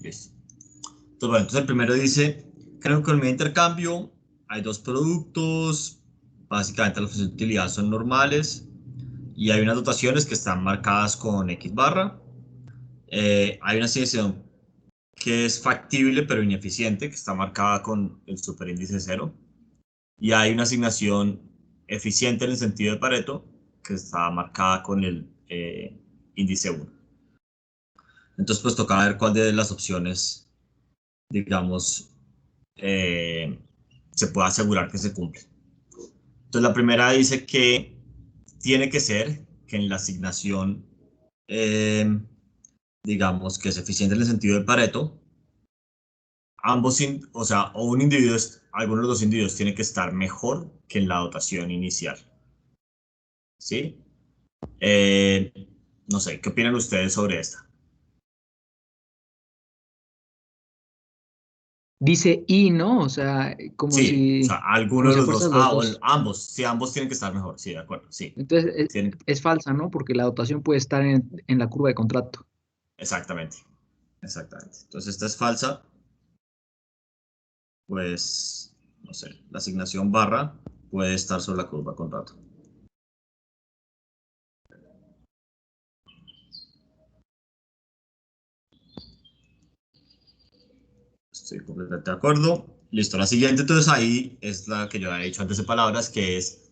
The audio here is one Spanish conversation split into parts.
Listo. Entonces, bueno, entonces el primero dice, creo que en mi intercambio hay dos productos, básicamente las funciones de utilidad son normales y hay unas dotaciones que están marcadas con X barra. Hay una asignación que es factible pero ineficiente, que está marcada con el superíndice 0. Y hay una asignación eficiente en el sentido de Pareto, que está marcada con el índice 1. Entonces, pues toca ver cuál de las opciones, digamos, se puede asegurar que se cumple. Entonces, la primera dice que tiene que ser que en la asignación, digamos, que es eficiente en el sentido de Pareto, ambos, o sea, o un individuo, algunos de los dos individuos tiene que estar mejor que en la dotación inicial. ¿Sí? Eh, no sé, ¿qué opinan ustedes sobre esta? Dice y, ¿no? O sea, como Sí, o sea, si, alguno como de si a los dos. fuerzas los Ah, o dos. ambos, sí, ambos tienen que estar mejor, sí, de acuerdo, sí. Entonces Tienen, es falsa, ¿no? Porque la dotación puede estar en la curva de contrato. exactamente, exactamente. Entonces esta es falsa, pues, no sé, la asignación barra puede estar sobre la curva de contrato. Estoy completamente de acuerdo. Listo, la siguiente entonces ahí es la que yo había dicho antes de palabras, que es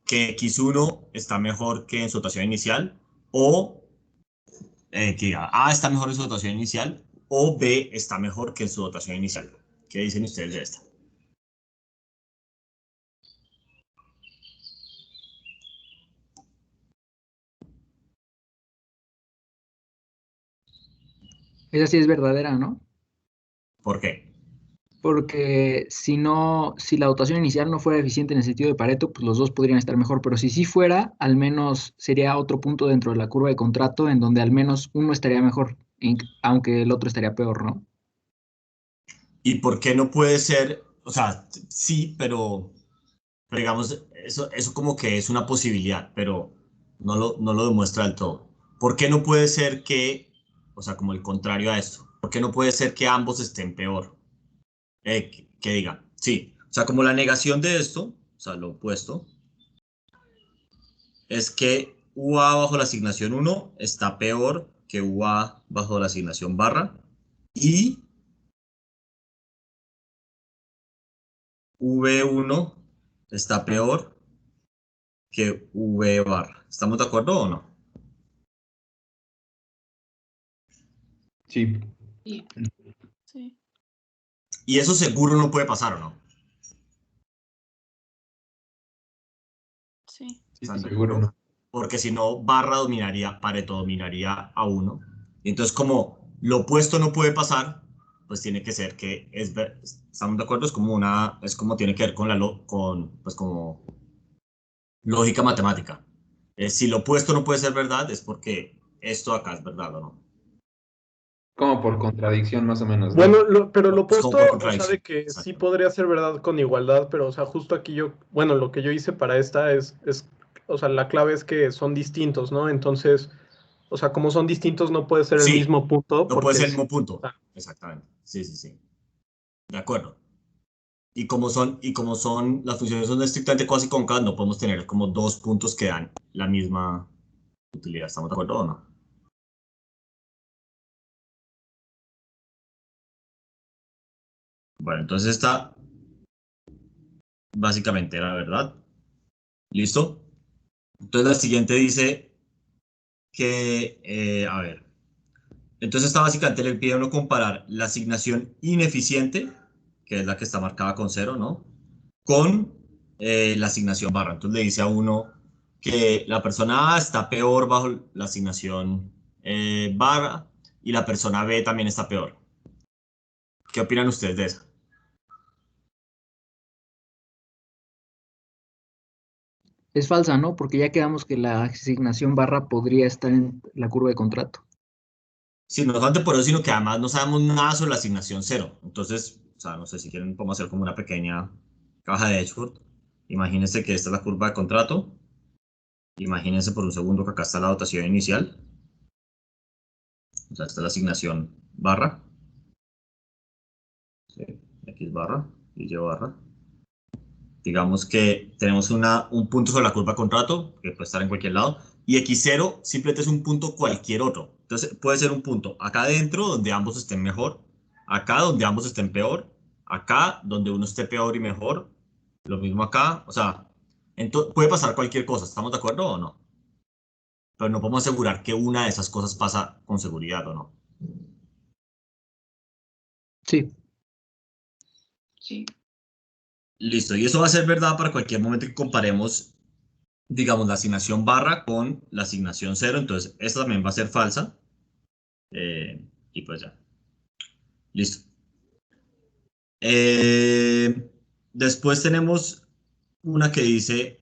que X1 está mejor que en su dotación inicial o que diga A está mejor en su dotación inicial o B está mejor que en su dotación inicial. ¿Qué dicen ustedes de esta? Esa sí es verdadera, ¿no? ¿Por qué? Porque si no, si la dotación inicial no fuera eficiente en el sentido de Pareto, pues los dos podrían estar mejor. Pero si sí fuera, al menos sería otro punto dentro de la curva de contrato en donde al menos uno estaría mejor, aunque el otro estaría peor, ¿no? ¿Y por qué no puede ser? O sea, sí, pero digamos, eso como que es una posibilidad, pero no lo demuestra del todo. ¿Por qué no puede ser que, o sea, como el contrario a esto, por qué no puede ser que ambos estén peor? Que diga, sí, o sea, como la negación de esto, o sea, lo opuesto, es que UA bajo la asignación 1 está peor que UA bajo la asignación barra y V1 está peor que V barra. ¿Estamos de acuerdo o no? Sí. Sí. Sí. Y eso seguro no puede pasar, ¿o no? Sí. Sí, ¿Están de seguro acuerdo? no. Porque si no, barra dominaría, Pareto dominaría a 1. Y entonces, como lo opuesto no puede pasar, pues tiene que ser que estamos de acuerdo, es como tiene que ver con pues como lógica matemática. Si lo opuesto no puede ser verdad, es porque esto acá es verdad o no. Como por contradicción más o menos, ¿no? Bueno, pero lo Es como opuesto, por o sea, de contradicción. que sí Exacto. podría ser verdad con igualdad, pero, o sea, justo aquí yo, bueno, lo que yo hice para esta o sea, la clave es que son distintos, ¿no? Entonces, o sea, como son distintos, no puede ser el Sí, mismo punto, no puede porque ser el sí. mismo punto. O sea, Exactamente. Sí, sí, sí. De acuerdo. Y como son, las funciones son estrictamente cuasi cóncavas, no podemos tener como dos puntos que dan la misma utilidad. ¿Estamos de acuerdo o no? Bueno, entonces esta básicamente era verdad. ¿Listo? Entonces la siguiente dice que, a ver, entonces esta básicamente le pide a uno comparar la asignación ineficiente, que es la que está marcada con 0, ¿no? Con la asignación barra. Entonces le dice a uno que la persona A está peor bajo la asignación barra y la persona B también está peor. ¿Qué opinan ustedes de eso? Es falsa, ¿no? Porque ya quedamos que la asignación barra podría estar en la curva de contrato. Sí, no solamente por eso, sino que además no sabemos nada sobre la asignación 0. Entonces, o sea, no sé si quieren, podemos hacer como una pequeña caja de Edgeworth. Imagínense que esta es la curva de contrato. Imagínense por un segundo que acá está la dotación inicial. O sea, esta es la asignación barra. barra, y barra. Digamos que tenemos un punto sobre la curva de contrato, que puede estar en cualquier lado, y x0 simplemente es un punto cualquier otro. Entonces puede ser un punto acá adentro donde ambos estén mejor, acá donde ambos estén peor, acá donde uno esté peor y mejor, lo mismo acá, o sea, puede pasar cualquier cosa, ¿estamos de acuerdo o no? Pero no podemos asegurar que una de esas cosas pasa con seguridad o no. Sí. Sí. Listo, y eso va a ser verdad para cualquier momento que comparemos, digamos, la asignación barra con la asignación cero. Entonces, esta también va a ser falsa. Y pues ya. Listo. Después tenemos una que dice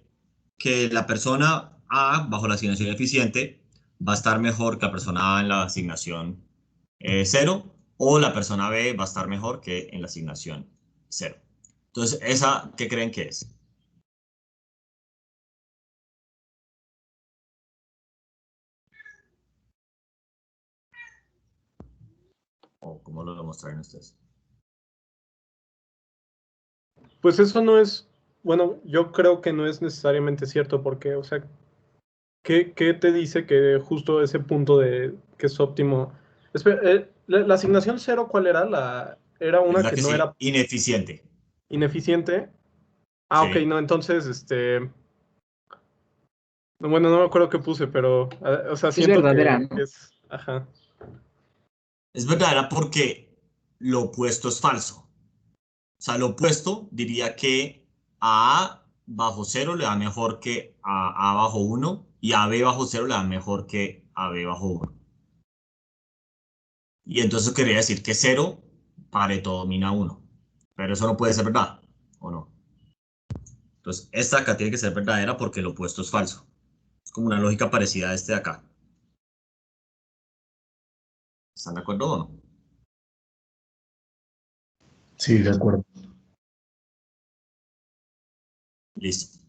que la persona A, bajo la asignación eficiente, va a estar mejor que la persona A en la asignación 0, o la persona B va a estar mejor que en la asignación 0. Entonces, ¿esa qué creen que es? ¿O cómo lo demostraron ustedes? Pues eso no es, bueno, yo creo que no es necesariamente cierto porque, o sea, ¿qué te dice que justo ese punto de que es óptimo? Espera, la asignación cero, ¿cuál era? Era Es una la que que no sí, era ineficiente. ineficiente. Ah, ok, Sí. no, entonces, bueno, no me acuerdo qué puse, pero, o sea, Es siento verdadera, que ¿no? es, ajá. Es verdadera porque lo opuesto es falso. O sea, lo opuesto diría que a bajo 0 le da mejor que a bajo 1 y a b bajo 0 le da mejor que a b bajo 1. Y entonces quería decir que 0 Pareto domina 1. Pero eso no puede ser verdad, ¿o no? Entonces, esta acá tiene que ser verdadera porque lo opuesto es falso. Es como una lógica parecida a este de acá. ¿Están de acuerdo o no? Sí, de acuerdo. Listo.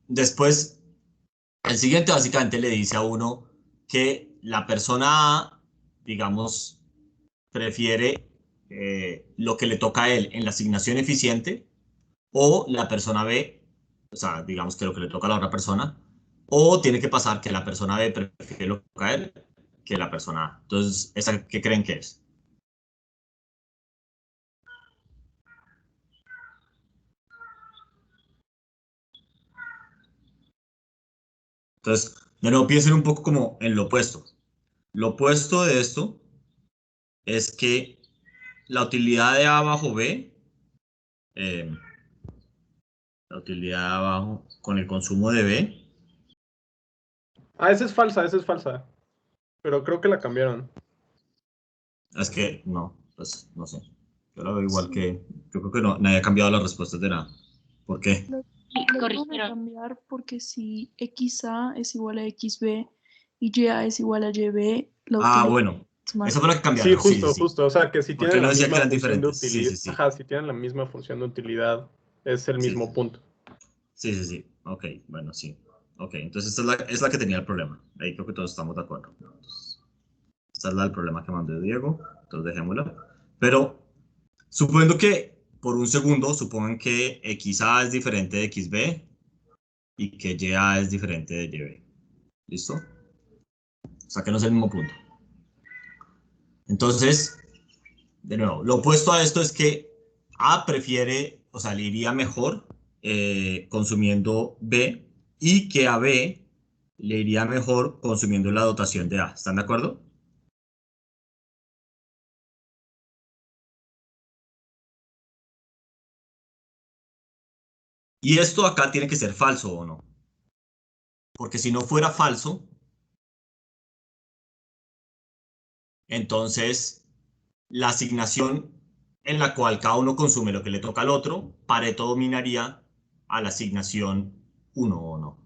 Después, el siguiente básicamente le dice a uno que la persona A, digamos, prefiere lo que le toca a él en la asignación eficiente, o la persona B, o sea, digamos que lo que le toca a la otra persona, o tiene que pasar que la persona B prefiere lo que le toca a él que la persona A. Entonces, ¿esa qué creen que es? Entonces, de nuevo piensen un poco como en lo opuesto. Lo opuesto de esto es que la utilidad de A bajo B, eh, la utilidad de A bajo con el consumo de B, Ah, esa es falsa, pero creo que la cambiaron. es que no, pues no sé. Yo la veo igual Sí. que, yo creo que no, nadie ha cambiado las respuestas de nada. ¿Por qué? Lo iban a Corrigieron. cambiar porque si XA es igual a XB y YA es igual a YB, la Ah, utilidad bueno, es más. esa fue la que Sí, cambiaron, sí, sí, sí. justo, o sea, que si Porque tienen no la decía que misma eran función de diferentes, sí, utilidad, sí, sí, ajá, si tienen la misma función de utilidad, es el sí, mismo punto. sí, sí, sí, ok, bueno, sí. Ok, entonces esta es la que tenía el problema. Ahí creo que todos estamos de acuerdo. Entonces, esta es la del problema que mandó Diego, entonces dejémosla. Pero suponiendo que, por un segundo, supongan que XA es diferente de XB y que YA es diferente de YB. ¿Listo? O sea, que no es el mismo punto. Entonces, de nuevo, lo opuesto a esto es que A prefiere, o sea, le iría mejor consumiendo B y que a B le iría mejor consumiendo la dotación de A. ¿Están de acuerdo? Y esto acá tiene que ser falso o no. Porque si no fuera falso, entonces la asignación en la cual cada uno consume lo que le toca al otro, Pareto dominaría a la asignación 1 o no.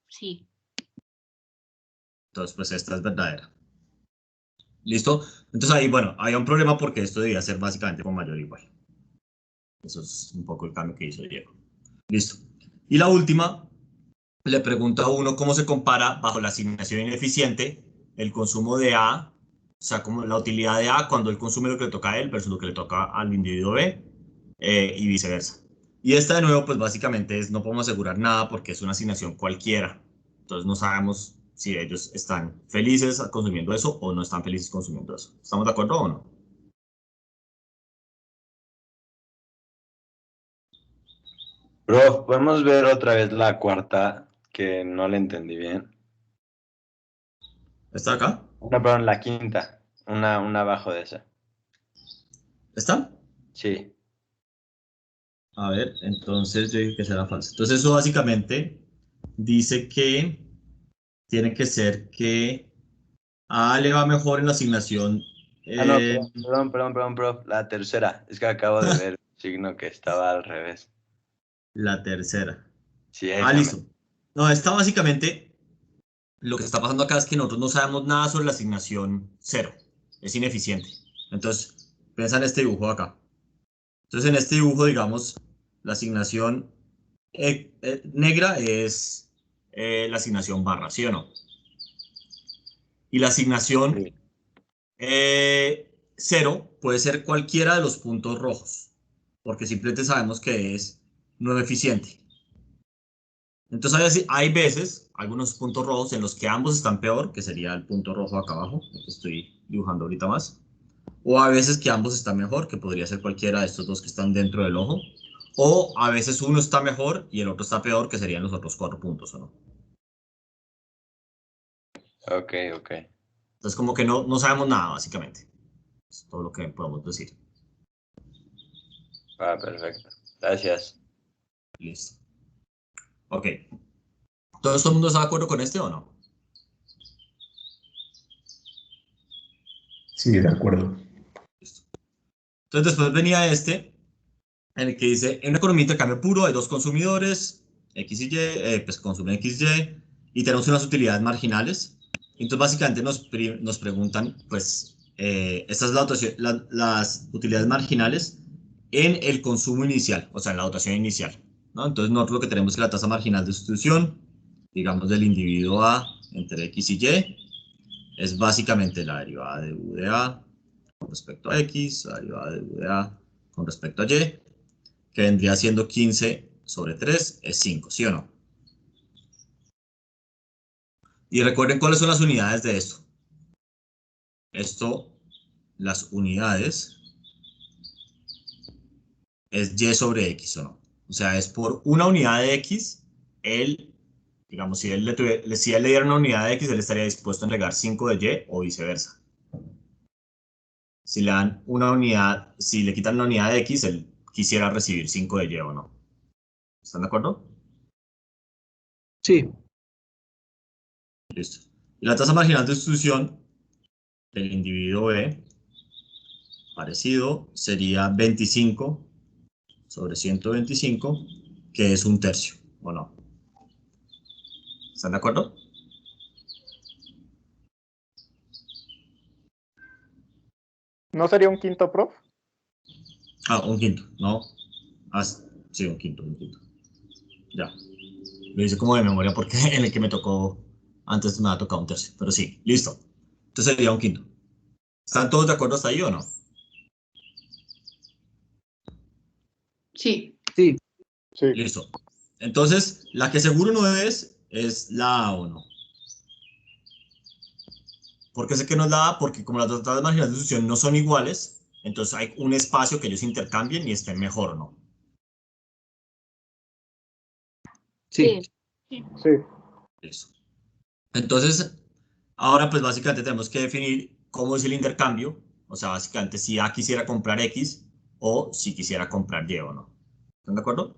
Sí. Entonces, pues esta es verdadera. ¿Listo? Entonces ahí, bueno, había un problema porque esto debía ser básicamente con mayor o igual. Eso es un poco el cambio que hizo Diego. Listo. Y la última, le pregunta a uno cómo se compara bajo la asignación ineficiente el consumo de A O sea, como la utilidad de A cuando él consume lo que le toca a él versus lo que le toca al individuo B y viceversa. Y esta de nuevo, pues básicamente no podemos asegurar nada porque es una asignación cualquiera. Entonces no sabemos si ellos están felices consumiendo eso o no están felices consumiendo eso. ¿Estamos de acuerdo o no? Bro, ¿podemos ver otra vez la cuarta que no la entendí bien? ¿Está acá? No, perdón, la quinta. Una abajo de esa. ¿Está? Sí. A ver, entonces yo dije que será falso. Entonces eso básicamente dice que tiene que ser que A le va mejor en la asignación. Ah, no, perdón, bro. La tercera. Es que acabo de ver un signo que estaba al revés. La tercera. Sí, Ah, esa. listo. No, esta básicamente, lo que está pasando acá es que nosotros no sabemos nada sobre la asignación 0. Es ineficiente. Entonces, piensa en este dibujo de acá. Entonces, en este dibujo, digamos, la asignación negra es la asignación barra, ¿sí o no? Y la asignación Sí. 0 puede ser cualquiera de los puntos rojos, porque simplemente sabemos que es no eficiente. Entonces hay veces, algunos puntos rojos en los que ambos están peor, que sería el punto rojo acá abajo, el que estoy dibujando ahorita más. O a veces que ambos están mejor, que podría ser cualquiera de estos dos que están dentro del ojo. O a veces uno está mejor y el otro está peor, que serían los otros 4 puntos, ¿o no? Ok. Entonces como que no sabemos nada, básicamente. Es todo lo que podemos decir. Ah, perfecto. Gracias. Listo. Ok. ¿Todo el mundo está de acuerdo con este o no? Sí, de acuerdo. Listo. Entonces después venía este, en el que dice, en una economía de intercambio puro hay dos consumidores, X y Y, pues consumen X y tenemos unas utilidades marginales. Entonces básicamente nos preguntan, pues, estas son las utilidades marginales en el consumo inicial, o sea, en la dotación inicial, ¿no? Entonces nosotros lo que tenemos es que la tasa marginal de sustitución, digamos, del individuo A entre X y Y, es básicamente la derivada de U de A con respecto a X, la derivada de U de A con respecto a Y, que vendría siendo 15 sobre 3, es 5, ¿sí o no? Y recuerden cuáles son las unidades de esto. Esto, las unidades, es Y sobre X, ¿o no? O sea, es por una unidad de X, él, digamos, si él le diera una unidad de X, él estaría dispuesto a entregar 5 de Y o viceversa. Si le dan una unidad, si le quitan una unidad de X, él quisiera recibir 5 de Y o no. ¿Están de acuerdo? Sí. Listo. Y la tasa marginal de sustitución del individuo B, parecido, sería 25 sobre 125, que es un tercio, ¿o no? ¿Están de acuerdo? ¿No sería un quinto, prof? Ah, un quinto, ¿no? Ah, sí, un quinto. Ya. Lo hice como de memoria porque en el que me tocó antes me ha tocado un tercio, pero sí, listo. Entonces sería un quinto. ¿Están todos de acuerdo hasta ahí o no? Sí. Sí. Sí. Listo. Entonces, la que seguro no es la A o no. ¿Por qué sé que no es la A? Porque como las dos tablas marginales de sustitución no son iguales, entonces hay un espacio que ellos intercambien y estén mejor, ¿no? Sí. Sí. Sí. Listo. Entonces, ahora pues básicamente tenemos que definir cómo es el intercambio, o sea, básicamente si A quisiera comprar X o si quisiera comprar Y o no. ¿Están de acuerdo?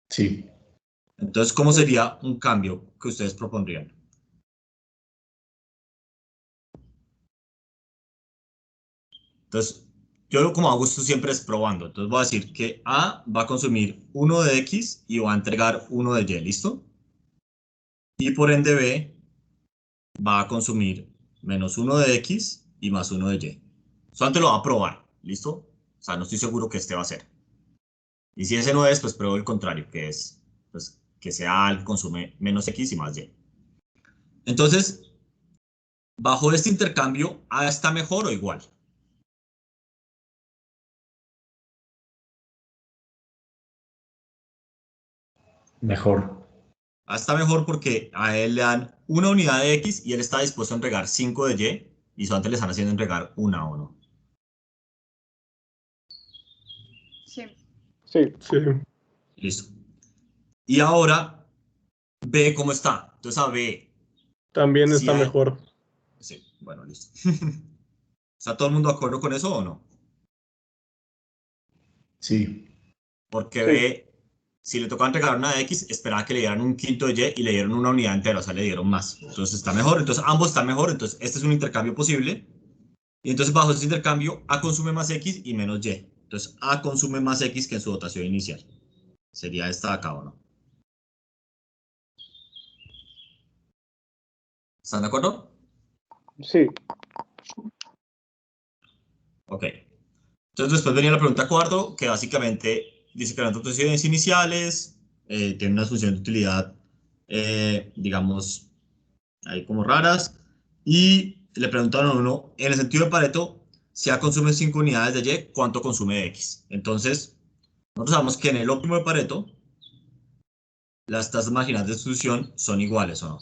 Sí. Entonces, ¿cómo sería un cambio que ustedes propondrían? Entonces, yo lo como hago esto siempre es probando. Entonces voy a decir que A va a consumir 1 de X y va a entregar 1 de Y, ¿listo? Y por ende B va a consumir menos 1 de X y más 1 de Y. Solamente lo va a probar, ¿listo? O sea, no estoy seguro que este va a ser. Y si ese no es, pues pruebo el contrario, que es pues, que sea A el que consume menos X y más Y. Entonces, bajo este intercambio, A está mejor o igual. Mejor. A está mejor porque a él le dan una unidad de X y él está dispuesto a entregar 5 de Y y solamente le están haciendo entregar una o no. Sí. Sí. Listo. Y ahora, B cómo está. Entonces a B. También Si está hay... mejor. Sí, bueno, listo. ¿Está todo el mundo de acuerdo con eso o no? Sí. Porque Sí. B, si le tocaba entregar una de X, esperaba que le dieran un quinto de Y y le dieron una unidad entera, o sea, le dieron más. Entonces está mejor, entonces ambos están mejor, entonces este es un intercambio posible. Y entonces bajo este intercambio, A consume más X y menos Y. Entonces A consume más X que en su dotación inicial. Sería esta de acá, ¿o no? ¿Están de acuerdo? Sí. Ok. Entonces después venía la pregunta cuarto, que básicamente dice que las dotaciones iniciales tienen unas funciones de utilidad, digamos, ahí como raras. Y le preguntaron a uno, en el sentido de Pareto, si A consume 5 unidades de Y, ¿cuánto consume de X? Entonces, nosotros sabemos que en el óptimo de Pareto, las tasas marginales de exclusión son iguales, ¿o no?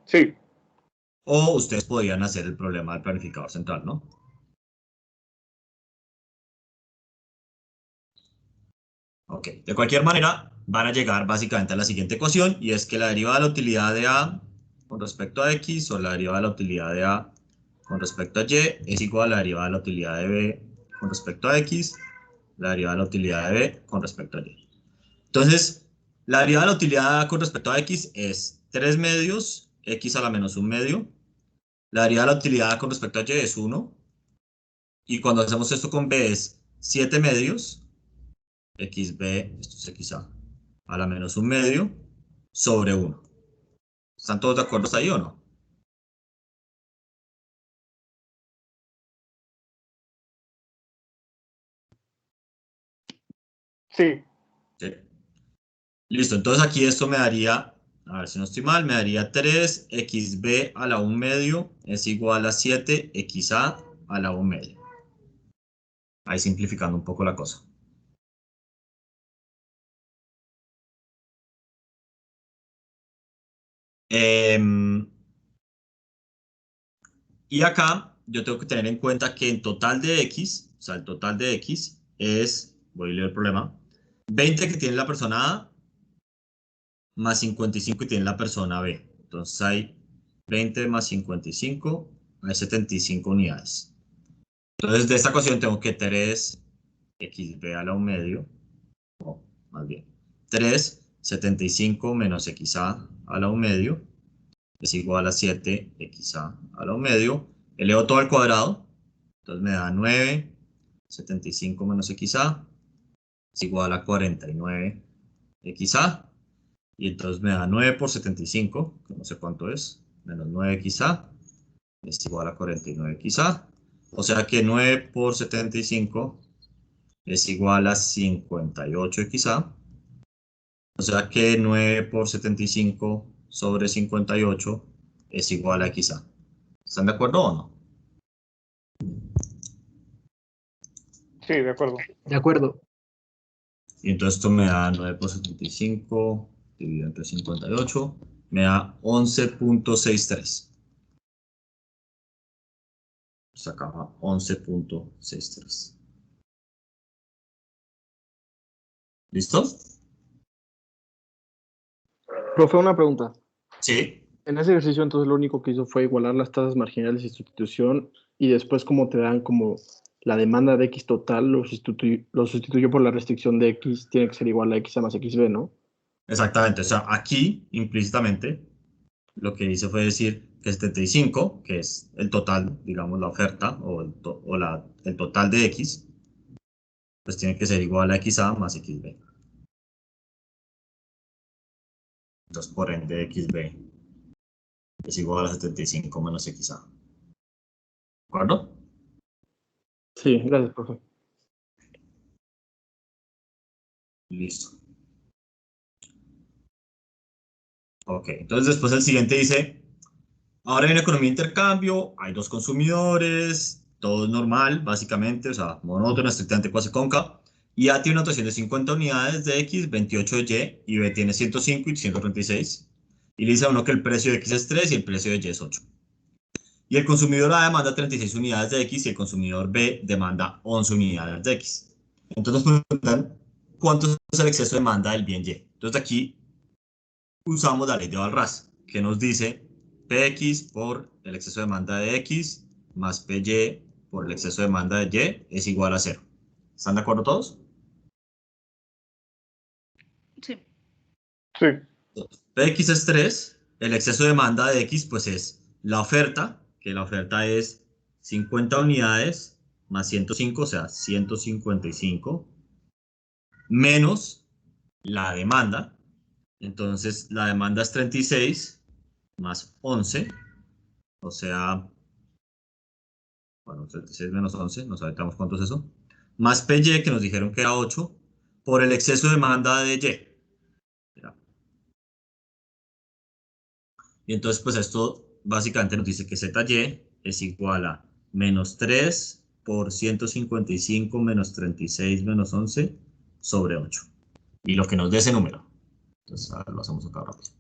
Sí. O ustedes podrían hacer el problema del planificador central, ¿no? Ok, de cualquier manera, van a llegar básicamente a la siguiente ecuación, y es que la derivada de la utilidad de A con respecto a X o la derivada de la utilidad de A con respecto a Y es igual a la derivada de la utilidad de B con respecto a X, la derivada de la utilidad de B con respecto a Y. Entonces, la derivada de la utilidad de A con respecto a X es 3 medios, X a la menos 1 medio. La derivada de la utilidad A con respecto a Y es 1. Y cuando hacemos esto con B es 7 medios, XB, esto es XA, a la menos 1 medio, sobre 1. ¿Están todos de acuerdo hasta ahí o no? Sí. Sí. Listo, entonces aquí esto me daría, a ver si no estoy mal, me daría 3 XB a la 1 medio es igual a 7 XA a la 1 medio. Ahí simplificando un poco la cosa. Y acá yo tengo que tener en cuenta que en total de X, o sea, el total de X es, voy a leer el problema, 20 que tiene la persona A más 55 que tiene la persona B. Entonces hay 20 más 55, hay 75 unidades. Entonces de esta ecuación tengo que 3 XB a la 1 medio, o más bien, 3, 75 menos XA a la 1 medio es igual a 7 XA a la 1 medio. Elevo todo al cuadrado, entonces me da 9, 75 menos XA es igual a 49 XA. Y entonces me da 9 por 75, que no sé cuánto es, menos 9 quizá, es igual a 49 quizá. O sea que 9 por 75 es igual a 58 quizá. O sea que 9 por 75 sobre 58 es igual a quizá. ¿Están de acuerdo o no? Sí, de acuerdo. De acuerdo. Y entonces esto me da 9 por 75 dividido entre 58, me da 11.63. Sacaba 11.63. ¿Listo? Profe, una pregunta. Sí. En ese ejercicio, entonces, lo único que hizo fue igualar las tasas marginales y sustitución, y después, como te dan como la demanda de X total, lo sustituyó por la restricción de X, tiene que ser igual a X a más XB, ¿no? Exactamente. O sea, aquí implícitamente lo que hice fue decir que 75, que es el total, digamos, la oferta el total de X, pues tiene que ser igual a XA más XB. Entonces, por ende, XB es igual a 75 menos XA. ¿De acuerdo? Sí, gracias, profe. Listo. Ok, entonces después el siguiente dice, ahora hay una economía de intercambio, hay dos consumidores, todo es normal, básicamente, o sea, monótona, estrictamente cuasi cóncava, y A tiene una dotación de 50 unidades de X, 28 de Y, y B tiene 105 y 136. Y le dice a uno que el precio de X es 3 y el precio de Y es 8. Y el consumidor A demanda 36 unidades de X y el consumidor B demanda 11 unidades de X. Entonces nos preguntan cuánto es el exceso de demanda del bien Y. Entonces aquí usamos la ley de Walras, que nos dice Px por el exceso de demanda de X más Py por el exceso de demanda de Y es igual a 0. ¿Están de acuerdo todos? Sí. Sí. Px es 3, el exceso de demanda de X pues es la oferta, que la oferta es 50 unidades más 105, o sea, 155, menos la demanda. Entonces la demanda es 36 más 11, o sea, bueno, 36 menos 11, no sabemos cuánto es eso, más PY, que nos dijeron que era 8, por el exceso de demanda de Y. Y entonces, pues esto básicamente nos dice que ZY es igual a menos 3 por 155 menos 36 menos 11 sobre 8. Y lo que nos dé ese número. Entonces, a ver, lo hacemos acá rápido.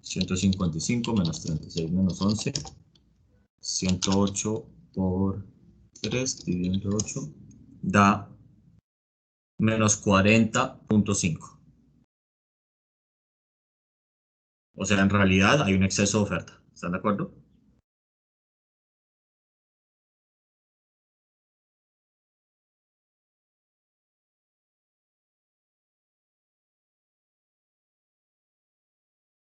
155 menos 36 menos 11. 108 por 3 dividido entre 8 da menos 40.5. O sea, en realidad hay un exceso de oferta. ¿Están de acuerdo?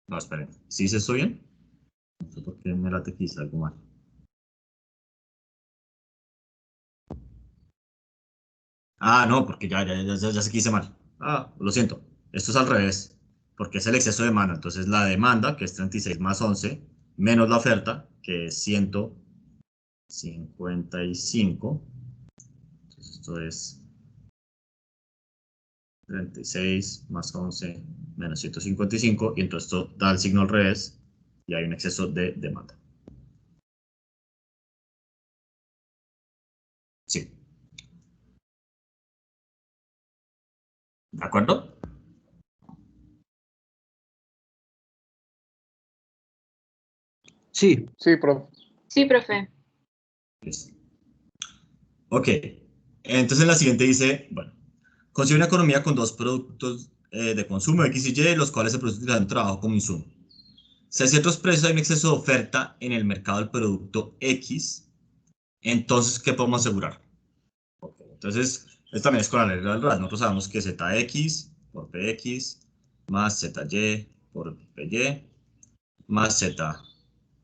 No, esperen. ¿Sí se estoy bien? No sé por qué me late que hice algo mal. Ah, no, porque ya sé que hice mal. Ah, lo siento. Esto es al revés, porque es el exceso de demanda. Entonces la demanda, que es 36 más 11, menos la oferta, que es 155. Entonces esto es 36 más 11 menos 155, y entonces esto da el signo al revés y hay un exceso de demanda. Sí. ¿De acuerdo? Sí, Sí, profe. Sí, profe. Listo. Ok. Entonces la siguiente dice, bueno, consigue una economía con dos productos de consumo X y Y, los cuales se produce utilizando trabajo como insumo. Si a ciertos precios hay un exceso de oferta en el mercado del producto X, entonces, ¿qué podemos asegurar? Okay. Entonces, esto también es con la ley del RAS. Nosotros sabemos que ZX por PX más ZY por PY más Z,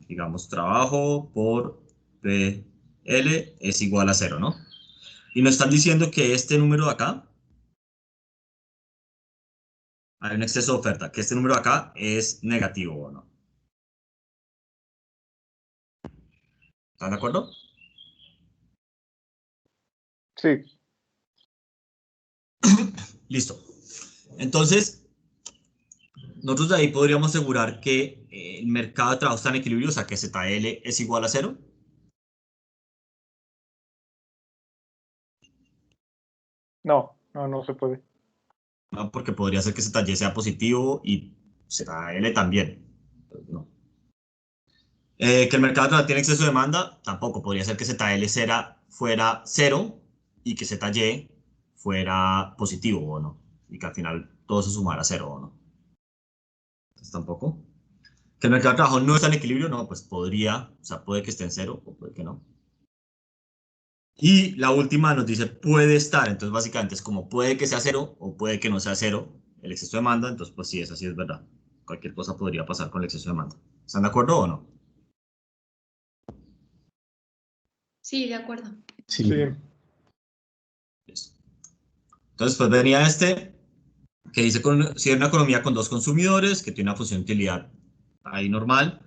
digamos, trabajo por PL es igual a 0, ¿no? Y nos están diciendo que este número de acá, hay un exceso de oferta, que este número de acá es negativo, ¿o no? ¿Están de acuerdo? Sí. Listo. Entonces, nosotros de ahí podríamos asegurar que el mercado de trabajo está en equilibrio, o sea que ZL es igual a 0. No se puede. ¿No? Porque podría ser que ZY sea positivo y ZL también. Entonces, no. Que el mercado de trabajo tiene exceso de demanda, tampoco. Podría ser que ZL fuera 0 y que ZY fuera positivo o no. Y que al final todo se sumara a 0 o no. Entonces tampoco. Que el mercado de trabajo no está en equilibrio, no, pues podría, o sea, puede que esté en 0 o puede que no. Y la última nos dice puede estar, entonces básicamente es como puede que sea 0 o puede que no sea 0 el exceso de demanda, entonces pues sí, eso sí es verdad. Cualquier cosa podría pasar con el exceso de demanda. ¿Están de acuerdo o no? Sí, de acuerdo. Sí. Sí. Listo. Entonces pues venía este que dice si hay una economía con dos consumidores que tiene una función de utilidad ahí normal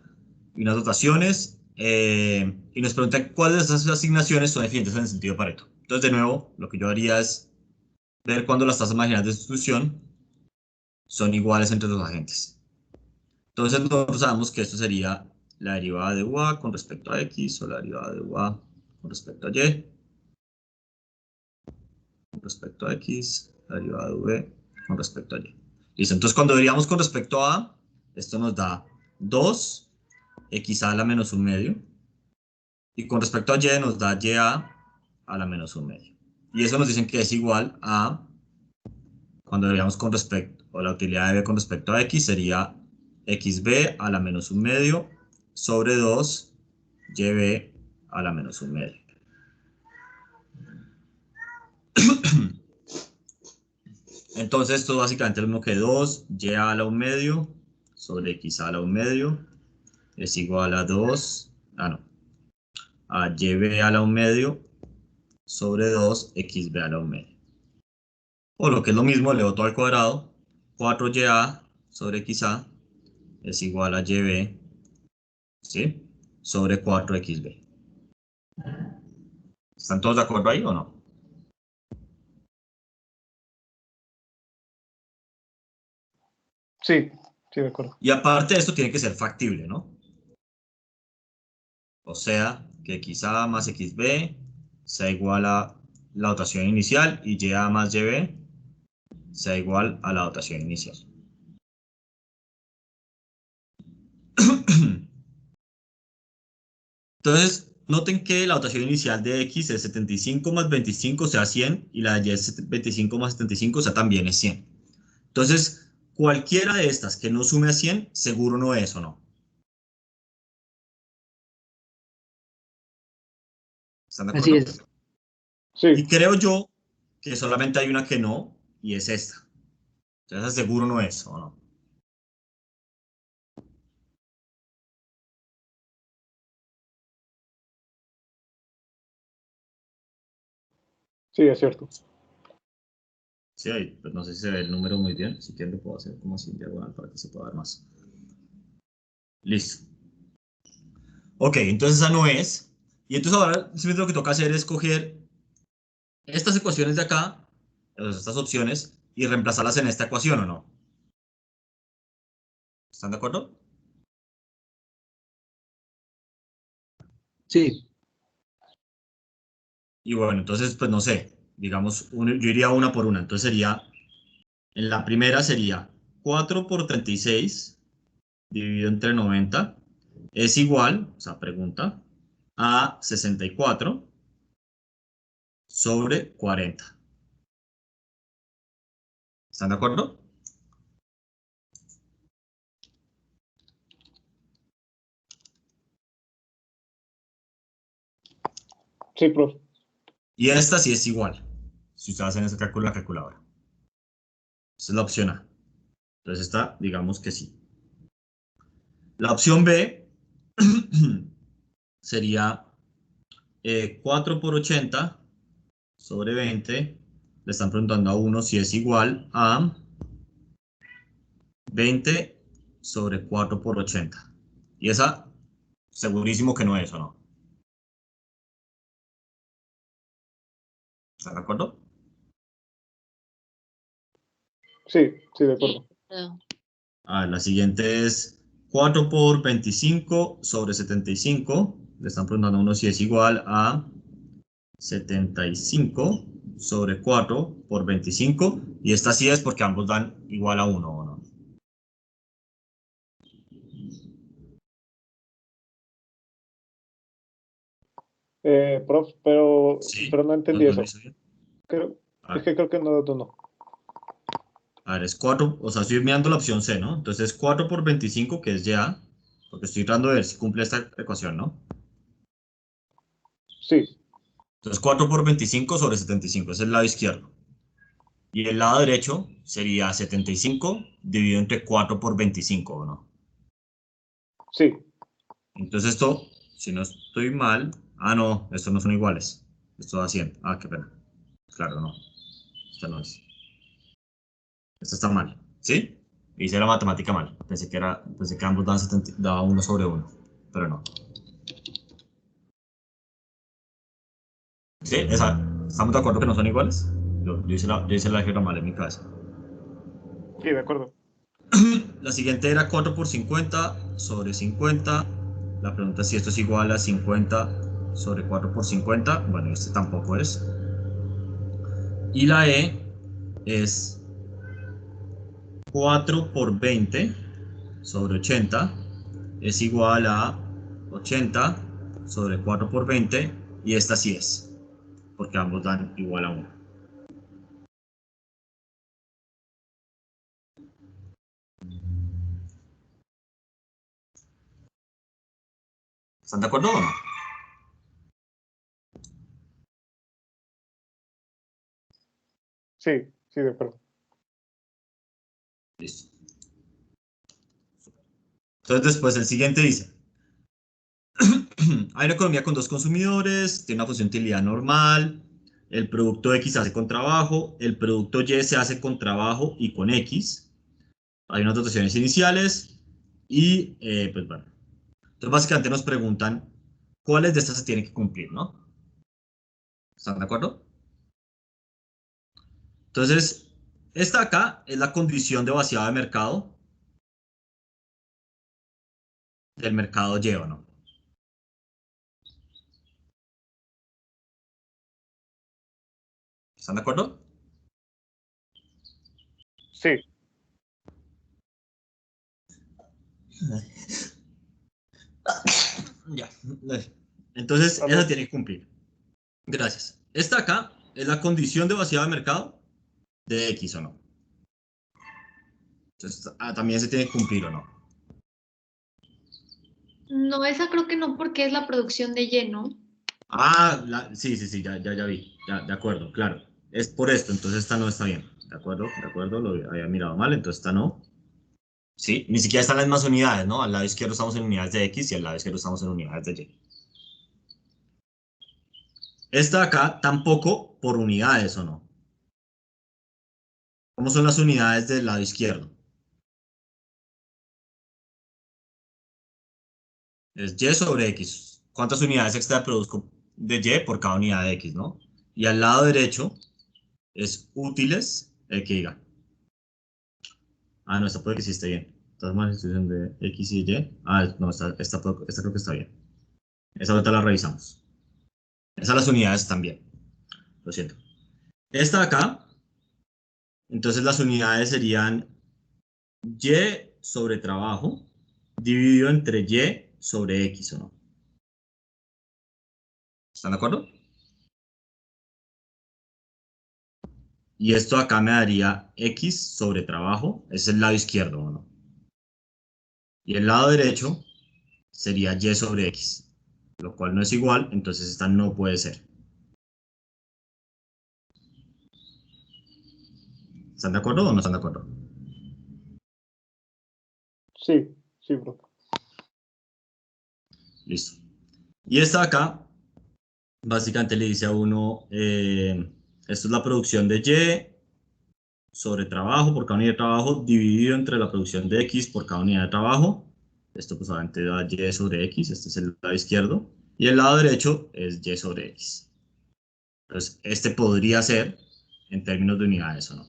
y unas dotaciones y nos pregunta cuáles de esas asignaciones son eficientes en el sentido de Pareto. Entonces de nuevo lo que yo haría es ver cuándo las tasas marginales de sustitución son iguales entre los agentes. Entonces nosotros sabemos que esto sería la derivada de UA con respecto a X o la derivada de UA con respecto a Y. Con respecto a X, la derivada de V con respecto a Y. Listo, entonces cuando derivamos con respecto a A, esto nos da 2 XA a la menos 1 medio. Y con respecto a Y nos da YA a la menos 1 medio. Y eso nos dicen que es igual a, cuando derivamos con respecto, o la utilidad de B con respecto a X sería XB a la menos 1 medio sobre 2 YB a la menos 1 medio. Entonces esto básicamente es lo mismo que 2 y a la 1 medio sobre x a la 1 medio es igual a 2, a yb a la 1 medio sobre 2 xb a la 1 medio. O lo que es lo mismo, elevado todo al cuadrado, 4ya sobre xa es igual a yb, ¿sí? Sobre 4xb. ¿Están todos de acuerdo ahí o no? Sí, sí, de acuerdo. Y aparte de esto tiene que ser factible, ¿no? O sea, que xa más xb sea igual a la dotación inicial y ya más yb sea igual a la dotación inicial. Entonces, noten que la dotación inicial de x es 75 más 25, o sea 100, y la de y es 25 más 75, o sea también es 100. Entonces, cualquiera de estas que no sume a 100, seguro no es o no. ¿Están de acuerdo? Así es. Sí, Y creo yo que solamente hay una que no, y es esta. Entonces, seguro no es o no. sí, es cierto. Sí, ahí, pues no sé si se ve el número muy bien. Si quieren, lo puedo hacer como así en diagonal para que se pueda ver más. Listo. Ok, entonces esa no es. Y entonces ahora simplemente lo que toca hacer es coger estas ecuaciones de acá, estas opciones, y reemplazarlas en esta ecuación, ¿o no? ¿Están de acuerdo? Sí. Y bueno, entonces, pues no sé, digamos, yo iría una por una. Entonces sería, en la primera sería 4 por 36 dividido entre 90 es igual, o sea, pregunta, a 64 sobre 40. ¿Están de acuerdo? Sí, profe. Y esta sí es igual, si ustedes hacen ese cálculo en la calculadora. Esa es la opción A. Entonces esta, digamos que sí. La opción B sería 4 por 80 sobre 20. Le están preguntando a uno si es igual a 20 sobre 4 por 80. Y esa, segurísimo que no es, ¿o no? ¿Están de acuerdo? Sí, sí, de acuerdo. La siguiente es 4 por 25 sobre 75. Le están preguntando a uno si es igual a 75 sobre 4 por 25. Y esta sí es porque ambos dan igual a 1, ¿o no? Prof, pero Sí. no entendí ¿No eso. lo hice bien? Es que creo que no. A ver, es 4, o sea, estoy mirando la opción C, ¿no? Entonces es 4 por 25, que es ya, porque estoy tratando de ver si cumple esta ecuación, ¿no? Sí, Entonces 4 por 25 sobre 75, ese es el lado izquierdo. Y el lado derecho sería 75 dividido entre 4 por 25, ¿no? sí. Entonces esto, si no estoy mal, no, estos no son iguales. Esto da 100. Qué pena. Claro, no. Esta no es. Esta está mal, ¿sí? Hice la matemática mal. Pensé que ambos daban 1 sobre 1, pero no. ¿Sí? ¿Estamos de acuerdo que no son iguales? Yo hice la álgebra mal en mi cabeza. Sí, de acuerdo. La siguiente era 4 por 50 sobre 50. La pregunta es si esto es igual a 50 sobre 4 por 50. Bueno, este tampoco es. Y la E es 4 por 20 sobre 80 es igual a 80 sobre 4 por 20, y esta sí es, porque ambos dan igual a 1. ¿Están de acuerdo o no? Sí, sí, de acuerdo. Listo. Entonces después el siguiente dice, hay una economía con dos consumidores, tiene una función de utilidad normal, el producto X se hace con trabajo, el producto Y se hace con trabajo y con X, hay unas dotaciones iniciales y pues bueno. Entonces básicamente nos preguntan cuáles de estas se tienen que cumplir, ¿no? ¿Están de acuerdo? Entonces, esta acá es la condición de vaciado de mercado del mercado Y, ¿o no? ¿Están de acuerdo? Sí, Ya. Entonces, esa salud. tiene que cumplir. Gracias. Esta acá es la condición de vaciado de mercado de X, ¿o no? Entonces, también se tiene que cumplir, ¿o no? No, esa creo que no, porque es la producción de Y, ¿no? Sí, sí, sí, ya vi. Ya, de acuerdo, claro. Es por esto, entonces esta no está bien. De acuerdo, lo había mirado mal, entonces esta no. Sí, ni siquiera están las mismas unidades, ¿no? Al lado izquierdo estamos en unidades de X y al lado izquierdo estamos en unidades de Y. Esta de acá tampoco por unidades, ¿o no? ¿Cómo son las unidades del lado izquierdo? Es Y sobre X. ¿Cuántas unidades extra produzco de Y por cada unidad de X, ¿no? Y al lado derecho es útiles, el que diga. No, esta puede que sí esté bien. Entonces, más institución de X y Y. No, esta creo que está bien. Esa ahorita la revisamos. Esas las unidades también. Lo siento. Esta de acá, entonces las unidades serían Y sobre trabajo dividido entre Y sobre X, ¿o no? ¿Están de acuerdo? Y esto acá me daría X sobre trabajo, es el lado izquierdo, ¿o no? Y el lado derecho sería Y sobre X, lo cual no es igual, entonces esta no puede ser. ¿Están de acuerdo o no están de acuerdo? Sí, sí, bro. Listo. Y esta de acá, básicamente le dice a uno, esto es la producción de Y sobre trabajo por cada unidad de trabajo dividido entre la producción de X por cada unidad de trabajo. Esto pues obviamente da Y sobre X, este es el lado izquierdo. Y el lado derecho es Y sobre X. Entonces, este podría ser en términos de unidades, ¿o no?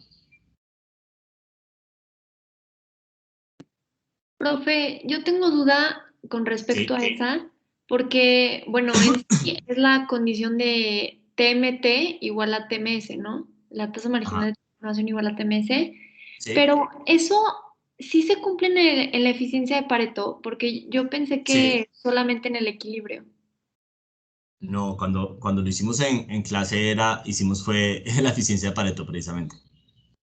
Profe, yo tengo duda con respecto Sí. a esa, porque, bueno, en sí es la condición de TMT igual a TMS, ¿no? La tasa marginal Ajá. de transformación igual a TMS, Sí. pero eso sí se cumple en la eficiencia de Pareto, porque yo pensé Sí. que solamente en el equilibrio. No, cuando lo hicimos en clase hicimos fue la eficiencia de Pareto precisamente.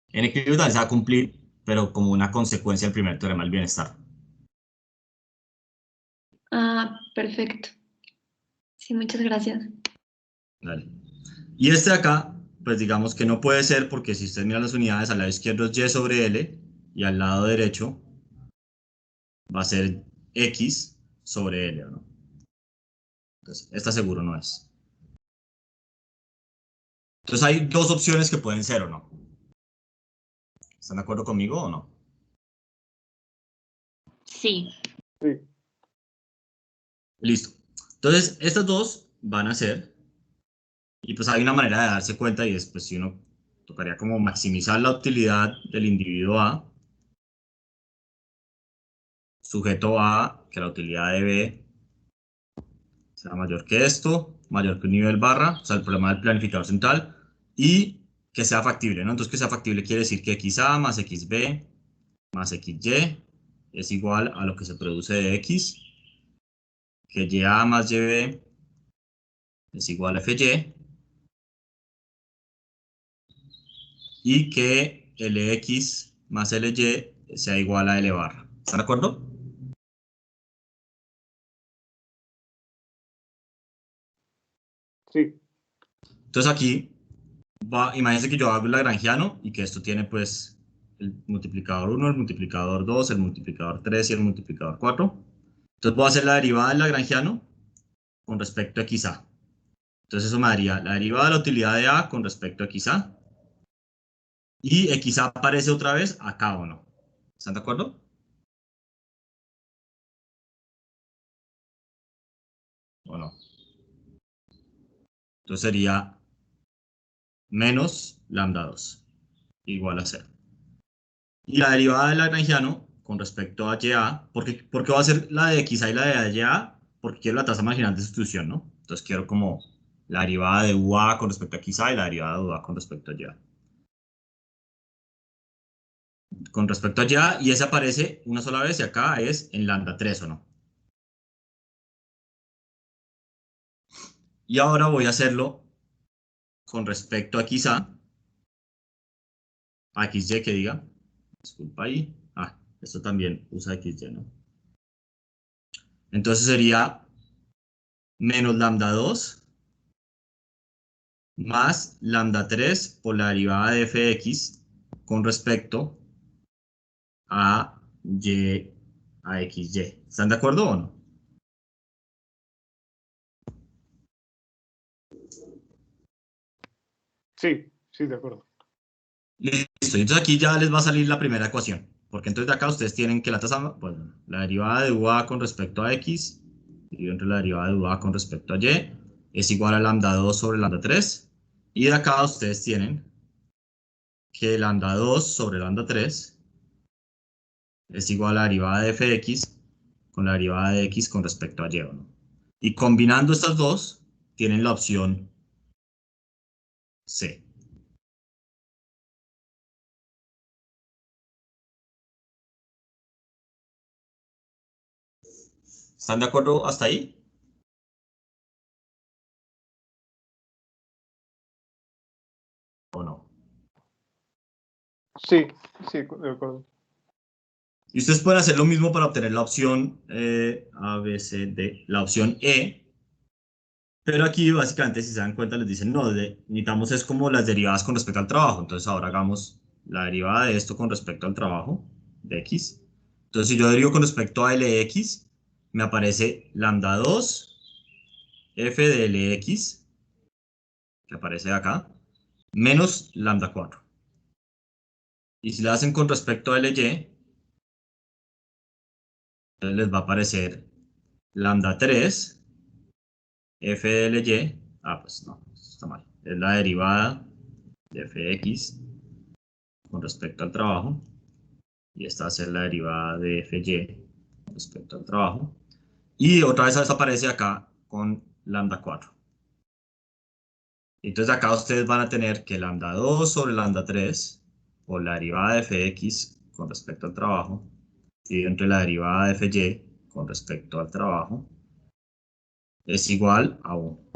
En equilibrio también se va a cumplir, pero como una consecuencia del primer teorema del bienestar. Ah, perfecto. Sí, muchas gracias. Dale. Y este de acá, pues digamos que no puede ser porque si usted mira las unidades, al lado izquierdo es Y sobre L y al lado derecho va a ser X sobre L, ¿o no? Entonces, esta seguro no es. Entonces hay dos opciones que pueden ser o no. ¿Están de acuerdo conmigo o no? Sí. Sí. Listo. Entonces, estas dos van a ser, y pues hay una manera de darse cuenta y después si uno tocaría como maximizar la utilidad del individuo A, sujeto a que la utilidad de B sea mayor que esto, mayor que un nivel barra, o sea, el problema del planificador central, y que sea factible, ¿no? Entonces, que sea factible quiere decir que XA más XB más XY es igual a lo que se produce de X, que YA más YB es igual a FY, y que LX más LY sea igual a L barra. ¿Están de acuerdo? Sí. Entonces aquí, imagínense que yo hago el lagrangiano y que esto tiene pues el multiplicador 1, el multiplicador 2, el multiplicador 3 y el multiplicador 4. Entonces voy a hacer la derivada del lagrangiano con respecto a XA. Entonces eso me daría la derivada de la utilidad de A con respecto a XA. Y XA aparece otra vez acá, ¿o no? ¿Están de acuerdo? ¿O no? Entonces sería menos lambda 2 igual a 0. Y la derivada del lagrangiano con respecto a YA, ¿por qué va a ser la de XA y la de YA? Porque quiero la tasa marginal de sustitución, ¿no? Entonces quiero como la derivada de UA con respecto a XA y la derivada de UA con respecto a YA. Con respecto a YA, y ese aparece una sola vez y acá es en lambda 3, ¿o no? Y ahora voy a hacerlo con respecto a XA, a XY que diga, disculpa ahí, esto también usa XY, ¿no? Entonces sería menos lambda 2 más lambda 3 por la derivada de fx con respecto a y a xy. ¿Están de acuerdo o no? Sí, sí, de acuerdo. Listo, entonces aquí ya les va a salir la primera ecuación, porque entonces de acá ustedes tienen que la tasa, bueno, la derivada de UA con respecto a x, y entre la derivada de UA con respecto a y, es igual a lambda 2 sobre lambda 3, y de acá ustedes tienen que lambda 2 sobre lambda 3 es igual a la derivada de fx con la derivada de x con respecto a y, ¿no? Y combinando estas dos, tienen la opción C. ¿Están de acuerdo hasta ahí? ¿O no? Sí, sí, de acuerdo. Y ustedes pueden hacer lo mismo para obtener la opción A, B, C, D, la opción E. Pero aquí básicamente, si se dan cuenta, les dicen, no, necesitamos es como las derivadas con respecto al trabajo. Entonces ahora hagamos la derivada de esto con respecto al trabajo de X. Entonces si yo derivo con respecto a Lx, me aparece lambda 2 f de Lx, que aparece acá, menos lambda 4. Y si la hacen con respecto a Ly, entonces les va a aparecer lambda 3 f de Ly, pues no, está mal, es la derivada de fx con respecto al trabajo, y esta va a ser la derivada de fy con respecto al trabajo, y otra vez desaparece acá con lambda 4. Entonces acá ustedes van a tener que lambda 2 sobre lambda 3 por la derivada de fx con respecto al trabajo, y entre la derivada de fy con respecto al trabajo, es igual a 1.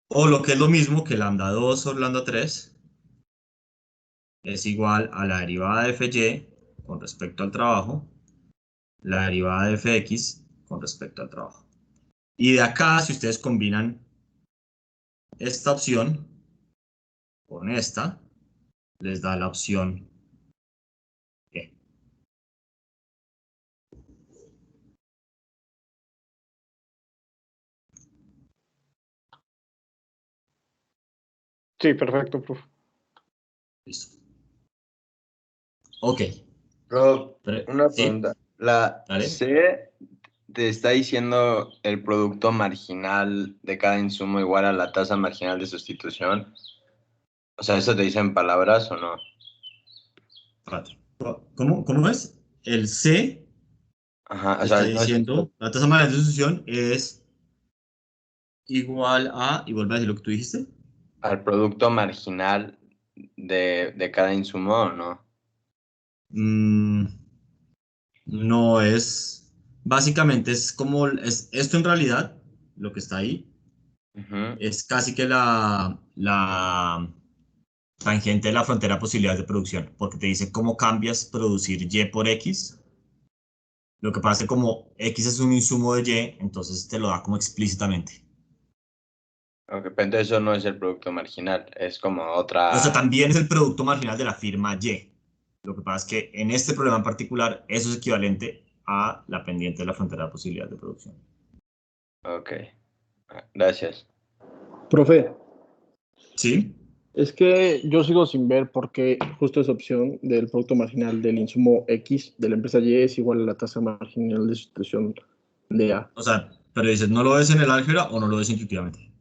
O lo que es lo mismo que lambda 2 sobre lambda 3 es igual a la derivada de fy con respecto al trabajo, la derivada de fx con respecto al trabajo. Y de acá, si ustedes combinan esta opción con esta, les da la opción E. Sí, perfecto, prof. Listo. Ok. Prof, una ¿Sí? pregunta. La Dale. C te está diciendo el producto marginal de cada insumo igual a la tasa marginal de sustitución. O sea, ¿eso te dice en palabras o no? ¿Cómo es? El C Ajá, o está sea, no es diciendo, la tasa marginal de sustitución es igual a, y vuelve a decir lo que tú dijiste. al producto marginal de cada insumo, ¿o no? Mm, no es, básicamente es como, es, esto en realidad, lo que está ahí, Ujú. es casi que la tangente de la frontera de posibilidades de producción, porque te dice cómo cambias producir Y por X. Lo que pasa es que como X es un insumo de Y, entonces te lo da como explícitamente. Ok, pero entonces eso no es el producto marginal, es como O sea, otra... también es el producto marginal de la firma Y. Lo que pasa es que en este problema en particular, eso es equivalente a la pendiente de la frontera de posibilidades de producción. Ok, gracias. Profe, ¿Sí? es que yo sigo sin ver por qué justo esa opción del producto marginal del insumo X de la empresa Y es igual a la tasa marginal de sustitución de A. O sea, pero dices, ¿no lo ves en el álgebra o no lo ves intuitivamente?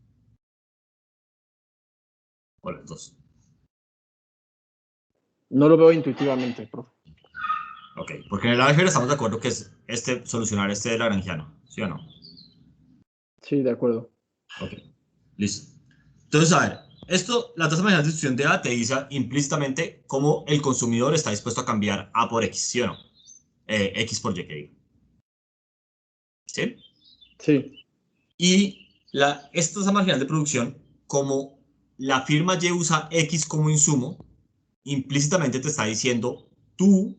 O las dos. No lo veo intuitivamente, profe. Ok, porque en el álgebra estamos de acuerdo que es solucionar este de Lagrangiano, ¿sí o no? Sí, de acuerdo. Ok, listo. Entonces, a ver, esto, la tasa marginal de sustitución de A te dice implícitamente cómo el consumidor está dispuesto a cambiar A por X, ¿sí o no? X por Y, que digo. ¿Sí? Sí, Y esta tasa marginal de producción, como la firma Y usa X como insumo, implícitamente te está diciendo tú,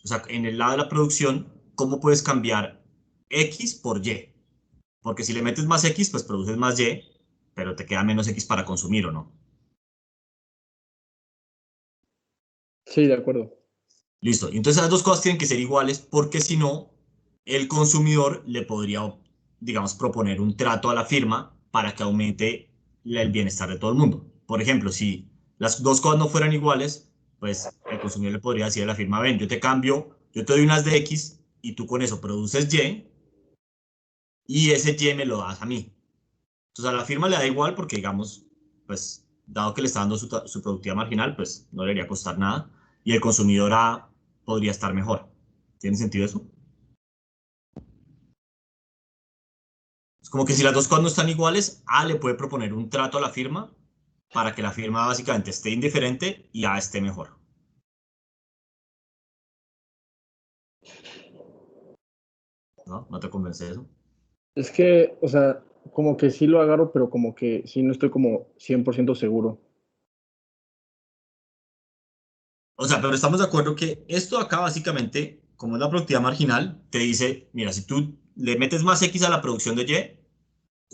o sea, en el lado de la producción, cómo puedes cambiar X por Y. Porque si le metes más X, pues produces más Y, pero te queda menos X para consumir, ¿o no? sí, de acuerdo. Listo. Entonces las dos cosas tienen que ser iguales porque si no, el consumidor le podría, digamos, proponer un trato a la firma para que aumente el bienestar de todo el mundo. Por ejemplo, si las dos cosas no fueran iguales, pues el consumidor le podría decir a la firma, ven, yo te cambio, yo te doy unas de X y tú con eso produces y ese Y me lo das a mí. Entonces a la firma le da igual porque, digamos, pues dado que le está dando su productividad marginal, pues no le debería costar nada y el consumidor A podría estar mejor. ¿Tiene sentido eso? Es como que si las dos cosas no están iguales, A le puede proponer un trato a la firma para que la firma básicamente esté indiferente y A esté mejor. ¿No? ¿No te convence eso? Es que, o sea, como que sí lo agarro, pero como que sí no estoy como 100% seguro. O sea, pero estamos de acuerdo que esto acá básicamente, como es la productividad marginal, te dice, mira, si tú le metes más X a la producción de Y,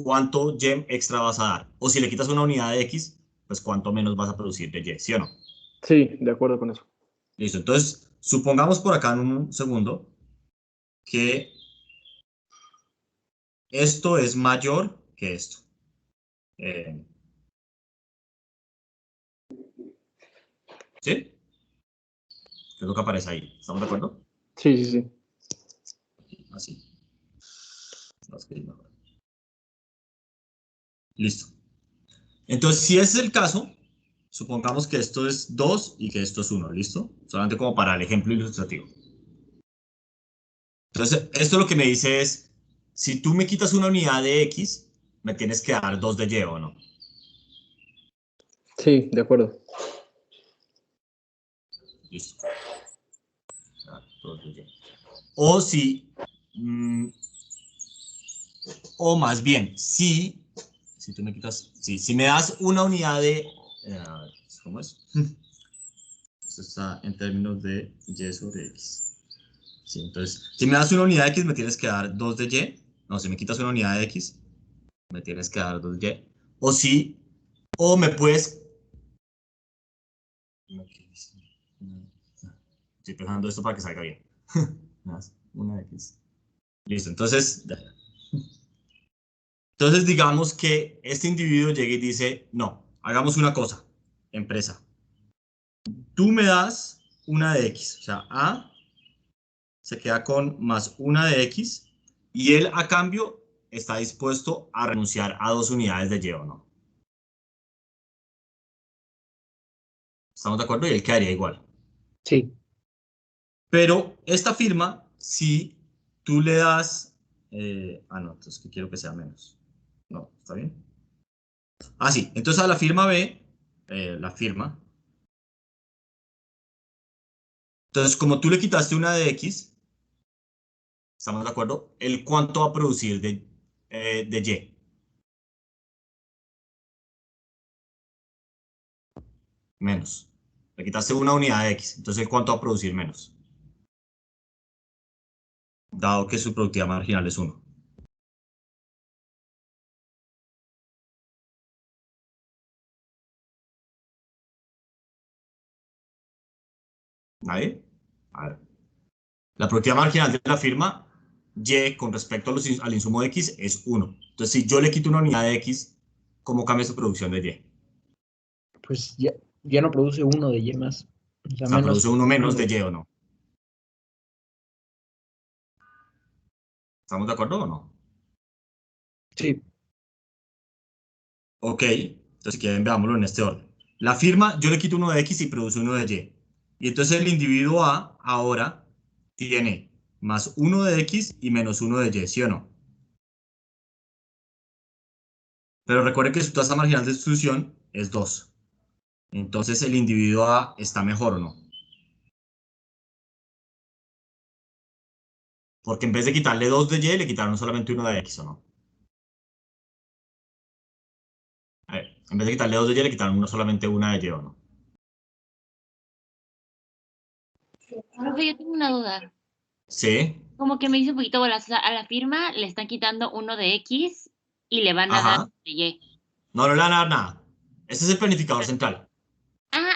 ¿cuánto Y extra vas a dar? O si le quitas una unidad de X, pues cuánto menos vas a producir de Y, ¿sí o no? Sí, de acuerdo con eso. Listo, entonces supongamos por acá en un segundo que esto es mayor que esto. ¿Sí? ¿Qué es lo que aparece ahí? ¿Estamos de acuerdo? Sí, sí, sí. Así. Listo. Entonces, si ese es el caso, supongamos que esto es 2 y que esto es 1, ¿listo? Solamente como para el ejemplo ilustrativo. Entonces, esto lo que me dice es, si tú me quitas una unidad de X, me tienes que dar 2 de Y, ¿o no? Sí, de acuerdo. Listo. O sea, 2 de Y. O si, mm, o más bien, si tú me quitas, si me das una unidad de, ¿cómo es? Esto está en términos de Y sobre X. Sí, entonces, si me das una unidad de X, me tienes que dar 2 de Y. No, si me quitas una unidad de X, me tienes que dar 2 de Y. O si, o me puedes... Estoy pensando esto para que salga bien. Una X. Listo, entonces, digamos que este individuo llega y dice, no, hagamos una cosa, empresa. Tú me das una de X, o sea, A se queda con más una de X y él a cambio está dispuesto a renunciar a 2 unidades de Y, ¿o no? ¿Estamos de acuerdo? Y él quedaría igual. Sí. Pero esta firma sí tú le das... no, entonces que quiero que sea menos. No, ¿está bien? Sí, entonces a la firma B, la firma. Entonces, como tú le quitaste una de X, ¿estamos de acuerdo? ¿El cuánto va a producir de Y? Menos. Le quitaste una unidad de X, entonces ¿el cuánto va a producir menos? Dado que su productividad marginal es 1. ¿Nadie? A ver. La productividad marginal de la firma Y con respecto al insumo de X es 1. Entonces, si yo le quito una unidad de X, ¿cómo cambia su producción de Y? Pues ya no produce uno de Y más. O sea, O sea, produce uno menos de Y o no. ¿Estamos de acuerdo o no? Sí. Ok, entonces si quieren veámoslo en este orden. La firma, yo le quito uno de X y produce uno de Y. Y entonces el individuo A ahora tiene más 1 de X y menos 1 de Y, ¿sí o no? Pero recuerde que su tasa marginal de sustitución es 2. Entonces el individuo A está mejor o no. Porque en vez de quitarle 2 de Y, le quitaron solamente 1 de X o no. A ver, en vez de quitarle 2 de Y, le quitaron solamente 1 de Y o no. Profe, yo tengo una duda. Sí. Como que me hizo un poquito bolas. O sea, a la firma le están quitando uno de X y le van a dar Ajá. de Y. No, no le van a dar nada. Este es el planificador central.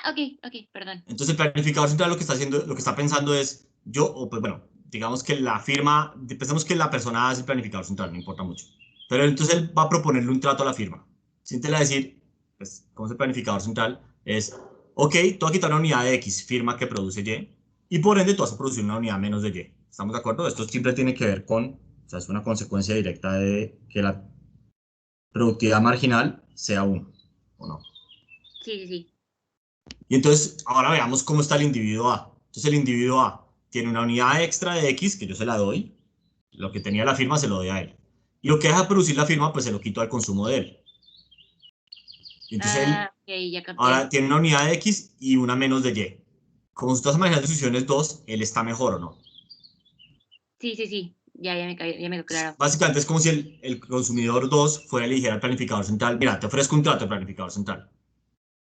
Ok, perdón. Entonces el planificador central lo que está haciendo, lo que está pensando es, pues bueno, digamos que la firma, pensemos que la persona es el planificador central, no importa mucho. Pero entonces él va a proponerle un trato a la firma. Siéntele a decir, pues, como es el planificador central, es, ok, tú vas a quitar una unidad de X, firma que produce Y, y por ende tú vas a producir una unidad menos de Y. ¿Estamos de acuerdo? Esto siempre tiene que ver con, o sea, es una consecuencia directa de que la productividad marginal sea 1, ¿o no? Sí. Y entonces, ahora veamos cómo está el individuo A. Entonces, el individuo A tiene una unidad extra de X que yo se la doy. Lo que tenía la firma se lo doy a él. Y lo que deja de producir la firma, pues se lo quito al consumo de él. Y entonces él Ok, ya capté. ahora tiene una unidad de X y una menos de Y. Como su tasa marginal de sustitución es 2, él está mejor o no. Sí. Ya me quedó claro. Básicamente es como si el consumidor 2 fuera y le dijera al planificador central, mira, te ofrezco un trato al planificador central.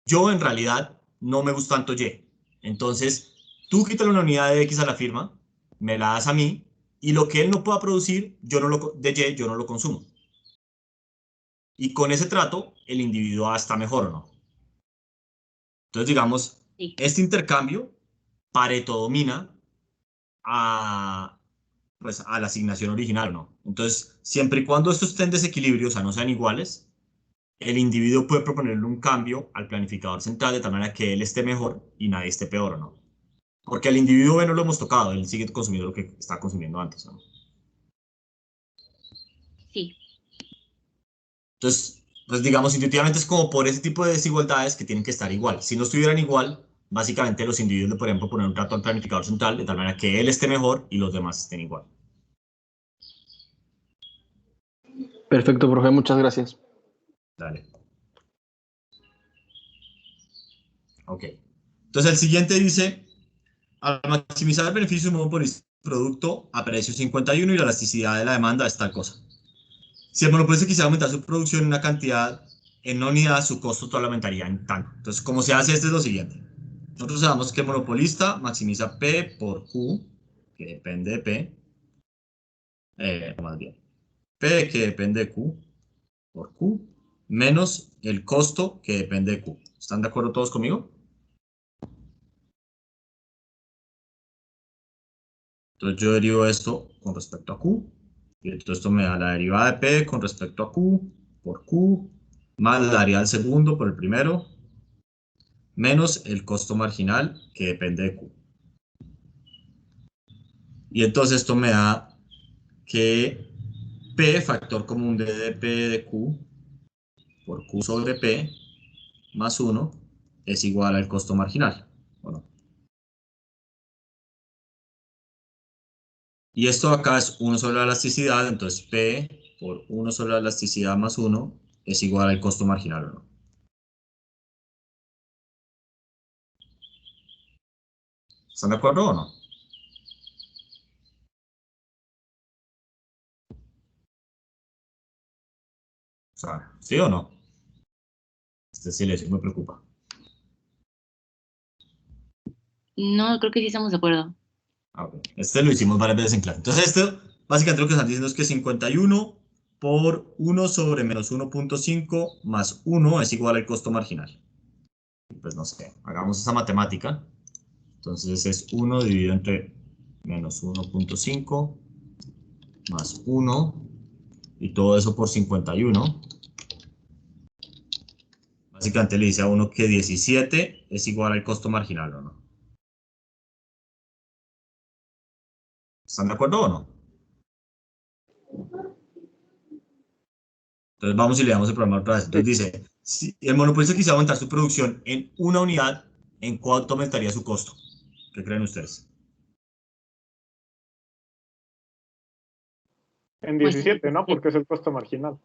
Yo en realidad no me gusta tanto Y. Entonces, tú quítale una unidad de X a la firma, me la das a mí, y lo que él no pueda producir de Y, yo no lo consumo. Y con ese trato, el individuo A está mejor o no. Entonces, digamos, Sí. este intercambio Pareto domina pues, a la asignación original o no. Entonces, siempre y cuando estos estén desequilibrios, o sea, no sean iguales, el individuo puede proponerle un cambio al planificador central de tal manera que él esté mejor y nadie esté peor o no. Porque al individuo B no lo hemos tocado, él sigue consumiendo lo que estaba consumiendo antes, ¿no? Sí. Entonces, pues digamos, intuitivamente es como por ese tipo de desigualdades que tienen que estar igual. Si no estuvieran igual, básicamente los individuos le podrían proponer un trato al planificador central de tal manera que él esté mejor y los demás estén igual. Perfecto, profe, muchas gracias. Dale. Ok. Entonces el siguiente dice, al maximizar el beneficio de un monopolista producto a precio 51 y la elasticidad de la demanda es tal cosa. Si el monopolista quisiera aumentar su producción en una cantidad, en una unidad, su costo total aumentaría en tanto. Entonces, como se hace, este es lo siguiente. Nosotros sabemos que el monopolista maximiza P por Q, que depende de P, más bien, P que depende de Q por Q, menos el costo que depende de Q. ¿Están de acuerdo todos conmigo? Entonces yo derivo esto con respecto a Q, y entonces esto me da la derivada de P con respecto a Q por Q, más la derivada del segundo por el primero, menos el costo marginal que depende de Q. Y entonces esto me da que P, factor común de dP de Q, por Q sobre P, más 1, es igual al costo marginal. Bueno, Y esto acá es 1 sobre la elasticidad, entonces P por 1 sobre la elasticidad más 1 es igual al costo marginal, ¿o no? ¿Están de acuerdo o no? O sea, ¿sí o no? Este silencio me preocupa. No, creo que sí estamos de acuerdo. Ok. Este lo hicimos varias veces en clase. Entonces esto, básicamente lo que están diciendo es que 51 por 1 sobre menos 1.5 más 1 es igual al costo marginal. Pues no sé, hagamos esa matemática. Entonces es 1 dividido entre menos 1.5 más 1 y todo eso por 51. Básicamente le dice a uno que 17 es igual al costo marginal, ¿o no? ¿Están de acuerdo o no? Entonces vamos y le damos el problema otra vez. Entonces dice, si el monopolista quisiera aumentar su producción en una unidad, ¿en cuánto aumentaría su costo? ¿Qué creen ustedes? En Pues, 17, ¿no? Porque es el costo marginal.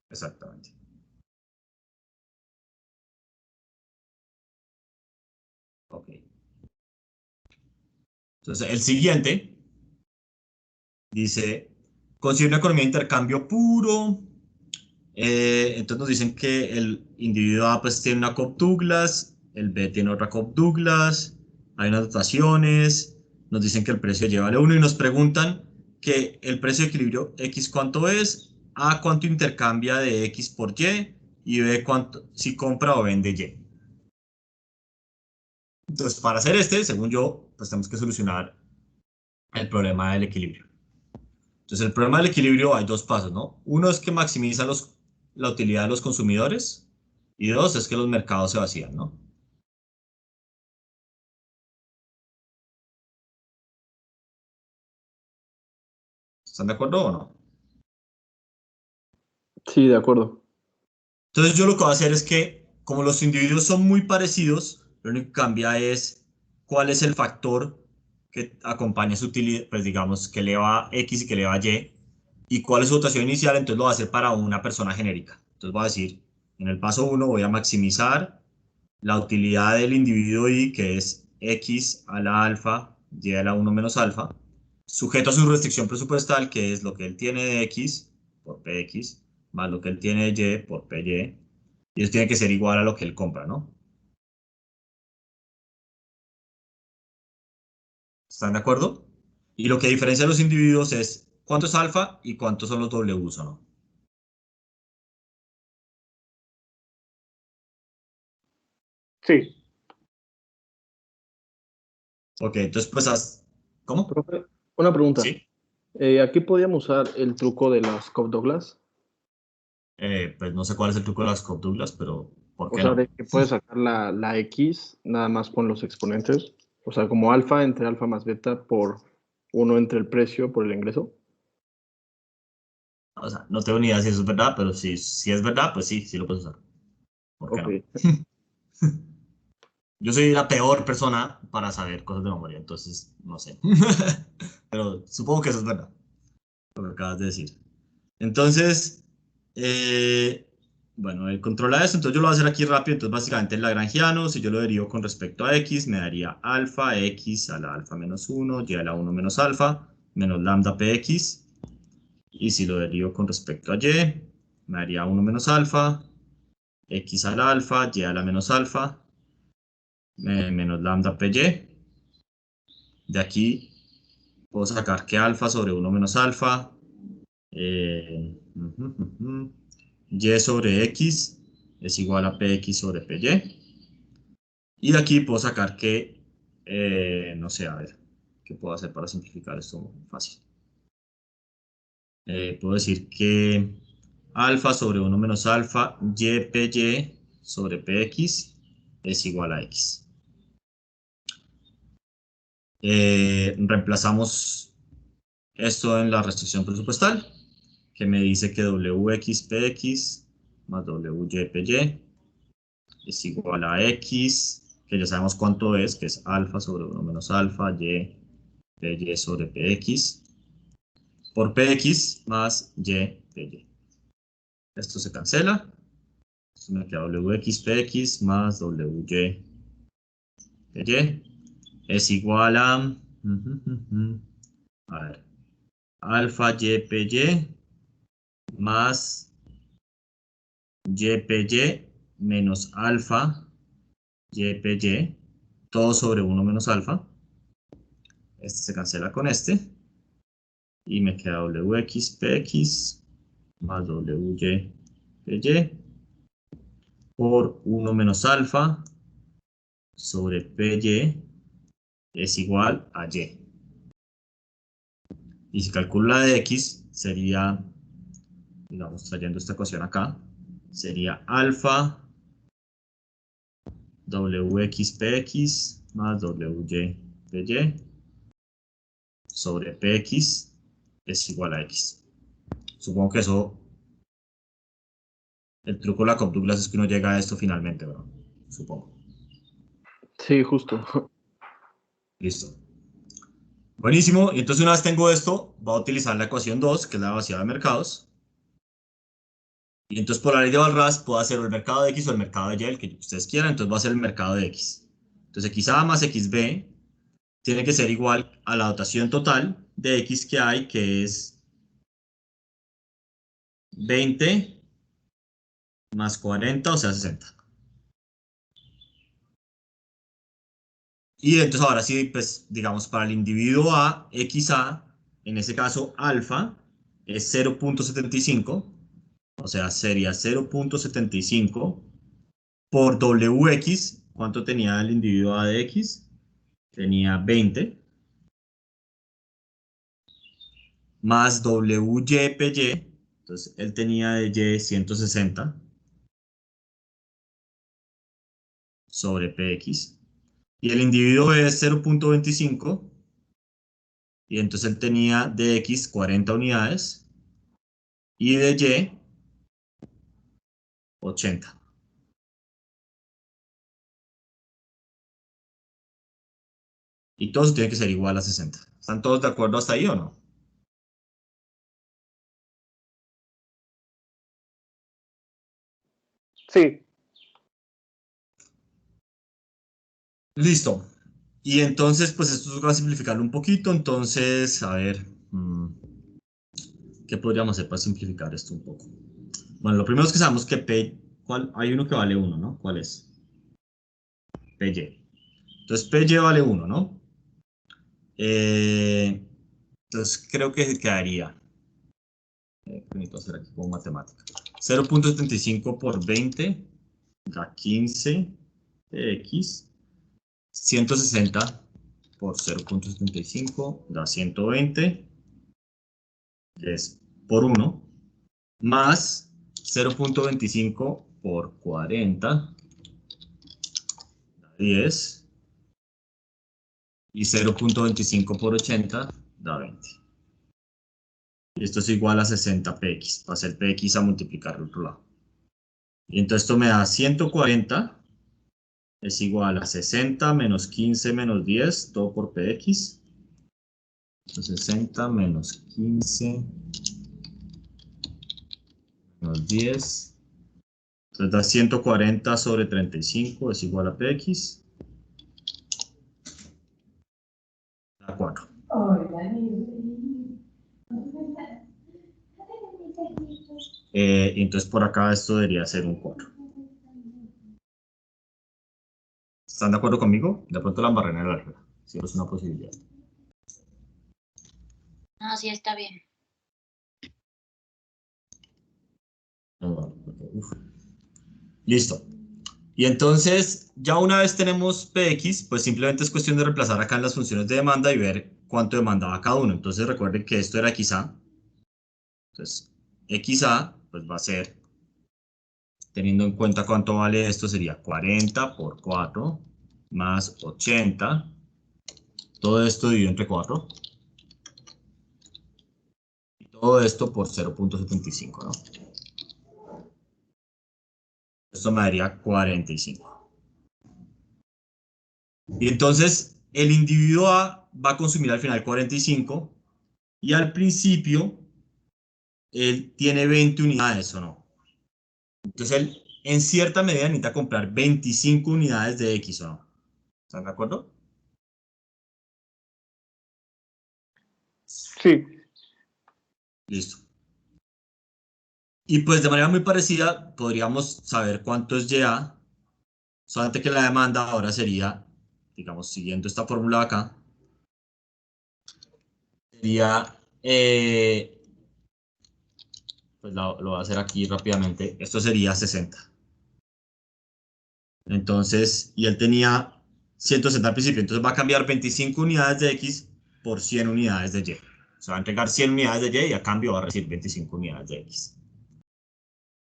Exactamente. Ok. Entonces el siguiente dice, considera una economía de intercambio puro. Entonces nos dicen que el individuo A pues tiene una Cobb-Douglas, el B tiene otra Cobb-Douglas, hay unas dotaciones, nos dicen que el precio lleva a 1 y nos preguntan que el precio de equilibrio X cuánto es, A cuánto intercambia de X por y B cuánto si compra o vende Y. Entonces para hacer según yo, pues tenemos que solucionar el problema del equilibrio. Entonces el problema del equilibrio hay dos pasos, ¿no? Uno es que maximiza la utilidad de los consumidores y dos es que los mercados se vacían, ¿no? ¿Están de acuerdo o no? Sí, de acuerdo. Entonces yo lo que voy a hacer es que como los individuos son muy parecidos, lo único que cambia es cuál es el factor que acompaña su utilidad, pues digamos que eleva X y que eleva y cuál es su dotación inicial, entonces lo voy a hacer para una persona genérica. Entonces voy a decir, en el paso 1 voy a maximizar la utilidad del individuo Y, que es X a la alfa, Y a la 1 menos alfa, sujeto a su restricción presupuestal, que es lo que él tiene de X por PX, más lo que él tiene de Y por PY, y eso tiene que ser igual a lo que él compra, ¿no? ¿Están de acuerdo? Y lo que diferencia a los individuos es cuánto es alfa y cuántos son los Ws, ¿o no? Sí. Ok, entonces pues, ¿cómo? Profe, una pregunta. Sí. ¿Aquí podíamos usar el truco de las Cobb-Douglas? Pues no sé cuál es el truco de las Cobb-Douglas, pero ¿por O qué sea, no? de que puedes sacar la X nada más con los exponentes. O sea, como alfa entre alfa más beta por 1 entre el precio por el ingreso. O sea, no tengo ni idea si eso es verdad, pero si es verdad, pues sí lo puedes usar. ¿Por qué Ok. no? Yo soy la peor persona para saber cosas de memoria, entonces no sé. Pero supongo que eso es verdad, lo que acabas de decir. Entonces, bueno, él controla eso, entonces yo lo voy a hacer aquí rápido. Entonces, básicamente el lagrangiano, si yo lo derivo con respecto a x, me daría alfa x a la alfa menos 1, y a la 1 menos alfa, menos lambda px. Y si lo derivo con respecto a y, me daría 1 menos alfa, x a la alfa, y a la menos alfa, menos lambda py. De aquí puedo sacar que alfa sobre 1 menos alfa, y sobre x es igual a px sobre py. Y de aquí puedo sacar que, no sé, a ver, ¿qué puedo hacer para simplificar esto fácil? Puedo decir que alfa sobre 1 menos alfa, y py sobre px es igual a x. Reemplazamos esto en la restricción presupuestal, que me dice que wxpx más wypy es igual a x, que ya sabemos cuánto es, que es alfa sobre 1 menos alfa, y py sobre px. por Px más y Py. Esto se cancela. Entonces me queda Wx Px más Wy Py es igual a ver, alfa y Py más y Py menos alfa y Py, todo sobre 1 menos alfa. Este se cancela con este. Y me queda Wx Px más Wy Py por 1 menos alfa sobre Py es igual a y. Y si calculo la de x, sería, digamos, trayendo esta ecuación acá, sería alfa Wx Px más Wy Py sobre Px es igual a x. Supongo que eso, el truco de la Cobb Douglas es que uno llega a esto finalmente, ¿verdad? Supongo. Sí, justo. Listo. Buenísimo. Y entonces una vez tengo esto, voy a utilizar la ecuación 2, que es la vaciada de mercados. Y entonces por la ley de Walras puedo hacer el mercado de X o el mercado de Y, el que ustedes quieran. Entonces va a ser el mercado de X. Entonces XA más XB tiene que ser igual a la dotación total de X que hay, que es 20 más 40, o sea 60. Y entonces ahora sí, pues digamos para el individuo A, XA, en ese caso alfa, es 0.75. O sea, sería 0.75 por Wx. ¿Cuánto tenía el individuo A de X? Tenía 20. Más WYPY. Entonces, él tenía de Y 160 sobre PX. Y el individuo es 0.25. Y entonces él tenía de X 40 unidades. Y de Y 80. Y todo eso tiene que ser igual a 60. ¿Están todos de acuerdo hasta ahí o no? Sí. Listo. Y entonces, pues esto va a simplificarlo un poquito. Entonces, a ver, ¿qué podríamos hacer para simplificar esto un poco? Bueno, lo primero es que sabemos que hay uno que vale 1, ¿no? ¿Cuál es? PY. Entonces, PY vale 1, ¿no? Entonces, creo que quedaría. Necesito hacer aquí como matemática. 0.75 por 20 da 15 de X. 160 por 0.75 da 120. Es por 1. Más 0.25 por 40 da 10. Y 0.25 por 80 da 20. Y esto es igual a 60 px. Va a ser px a multiplicar al otro lado. Y entonces esto me da 140 es igual a 60 menos 15 menos 10, todo por px. Entonces 60 menos 15 menos 10. Entonces da 140 sobre 35 es igual a px. Da 4. Entonces por acá esto debería ser un 4. ¿Están de acuerdo conmigo? De pronto la embarré en el álgebra. Si es una posibilidad. No, sí está bien. Uf. Listo. Y entonces, ya una vez tenemos Px, pues simplemente es cuestión de reemplazar acá en las funciones de demanda y ver cuánto demandaba cada uno. Entonces recuerden que esto era XA. Entonces, XA, pues va a ser, teniendo en cuenta cuánto vale esto, sería 40 por 4 más 80. Todo esto dividido entre 4. Y todo esto por 0.75, ¿no? Esto me daría 45. Y entonces el individuo A va a consumir al final 45 Y al principio, él tiene 20 unidades o no. Entonces, él en cierta medida necesita comprar 25 unidades de X o no. ¿Están de acuerdo? Sí. Listo. Y pues de manera muy parecida, podríamos saber cuánto es YA, solamente que la demanda ahora sería, digamos, siguiendo esta fórmula de acá, sería, pues lo voy a hacer aquí rápidamente, esto sería 60. Entonces, y él tenía 160 al principio, entonces va a cambiar 25 unidades de X por 100 unidades de Y. O sea, va a entregar 100 unidades de Y y a cambio va a recibir 25 unidades de X.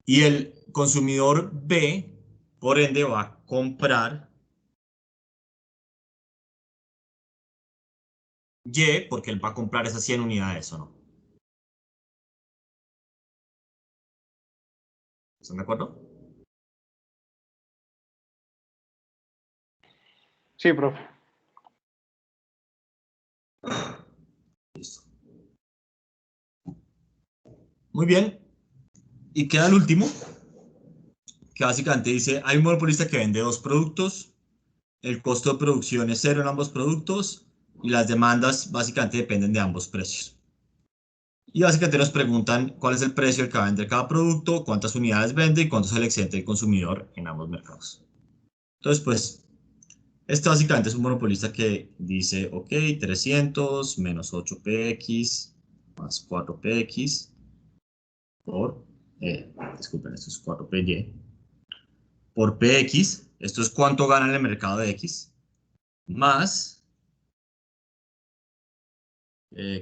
Y el consumidor B, por ende, va a comprar Y porque él va a comprar esas 100 unidades o no. ¿Están de acuerdo? Sí, profe. Listo. Muy bien. Y queda el último, que básicamente dice, hay un monopolista que vende 2 productos, el costo de producción es 0 en ambos productos y las demandas básicamente dependen de ambos precios. Y básicamente nos preguntan cuál es el precio que va a vender cada producto, cuántas unidades vende y cuánto es el excedente del consumidor en ambos mercados. Entonces, pues, este básicamente es un monopolista que dice, ok, 300 menos 8px más 4px por, disculpen, esto es 4py, por px, esto es cuánto gana en el mercado de x, más,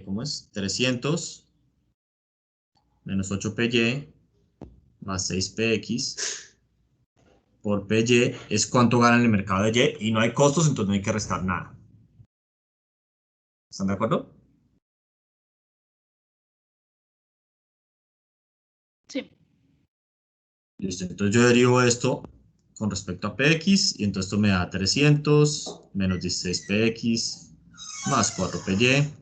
¿cómo es? 300 menos 8py más 6px por py es cuánto gana en el mercado de y, y no hay costos, entonces no hay que restar nada. ¿Están de acuerdo? Sí. Listo, entonces yo derivo esto con respecto a px y entonces esto me da 300 menos 16px más 4py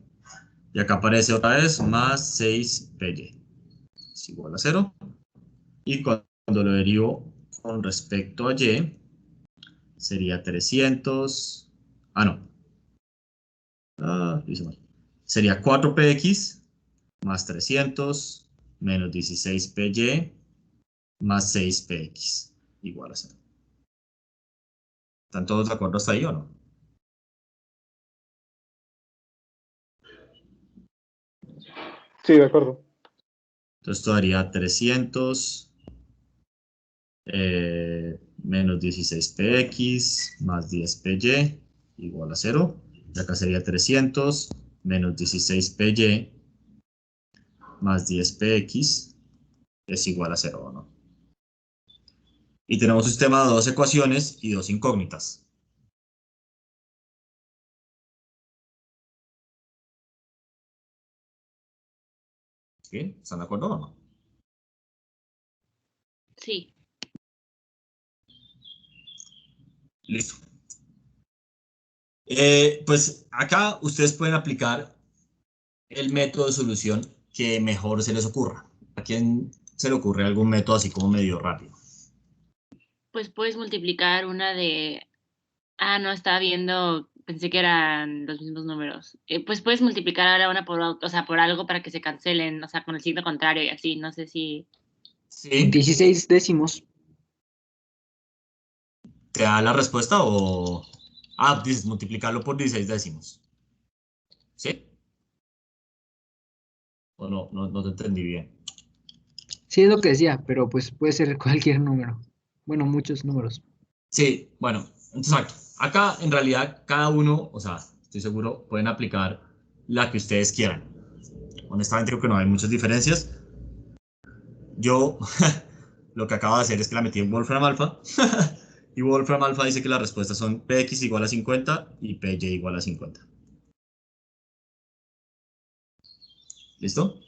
y acá aparece otra vez más 6py es igual a 0 y cuando lo derivo con respecto a y sería 300, hice mal. Sería 4px más 300 menos 16py más 6px igual a 0. ¿Están todos de acuerdo hasta ahí o no? Sí, de acuerdo. Entonces esto daría 300 menos 16px más 10py igual a 0. Y acá sería 300 menos 16py más 10px es igual a 0, ¿o no? Y tenemos un sistema de 2 ecuaciones y 2 incógnitas. ¿Sí? ¿Están de acuerdo o no? Sí. Listo. Pues acá ustedes pueden aplicar el método de solución que mejor se les ocurra. ¿A quién se le ocurre algún método así como medio rápido? Pues puedes multiplicar una de... Ah, no, estaba viendo, pensé que eran los mismos números. Pues puedes multiplicar ahora una por, o sea, por algo para que se cancelen, o sea, con el signo contrario y así, no sé si... Sí. 16 décimos. ¿Te da la respuesta o...? Ah, dices multiplicarlo por 16 décimos. ¿Sí? ¿O no? No te entendí bien. Sí, es lo que decía, pero pues puede ser cualquier número. Bueno, muchos números. Sí, bueno, entonces acá en realidad cada uno, o sea, estoy seguro, pueden aplicar la que ustedes quieran. Honestamente creo que no hay muchas diferencias. Yo lo que acabo de hacer es que la metí en Wolfram Alpha y Wolfram Alpha dice que las respuestas son px igual a 50 y py igual a 50. ¿Listo?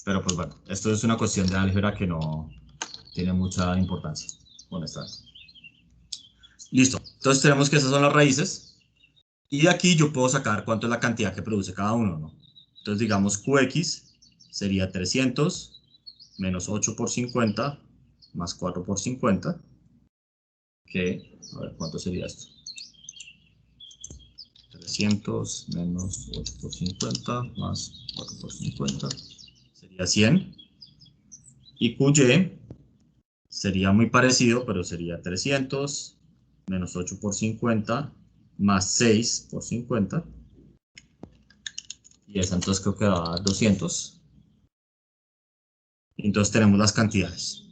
Pero pues bueno, esto es una cuestión de álgebra que no tiene mucha importancia, honestamente. Listo, entonces tenemos que esas son las raíces Y de aquí yo puedo sacar cuánto es la cantidad que produce cada uno, ¿no? Entonces, digamos, QX sería 300 menos 8 por 50 más 4 por 50, que, a ver, ¿cuánto sería esto? 300 menos 8 por 50 más 4 por 50 sería 100. Y QY sería muy parecido, pero sería 300 menos 8 por 50 más 6 por 50. Y esa entonces creo que da 200. Entonces tenemos las cantidades.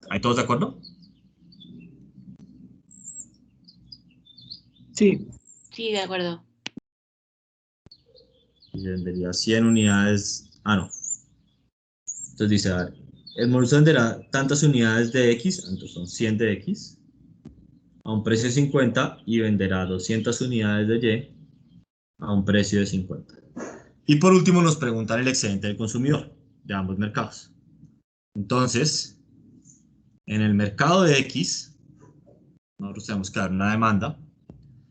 ¿Hay todos de acuerdo? Sí, Sí, de acuerdo. Y vendería 100 unidades. Ah, no. Entonces dice, a ver, el Mauricio venderá tantas unidades de X, entonces son 100 de X, a un precio de 50 y venderá 200 unidades de Y a un precio de 50. Y por último nos preguntan el excedente del consumidor de ambos mercados. Entonces, en el mercado de X, nosotros tenemos que dar una demanda.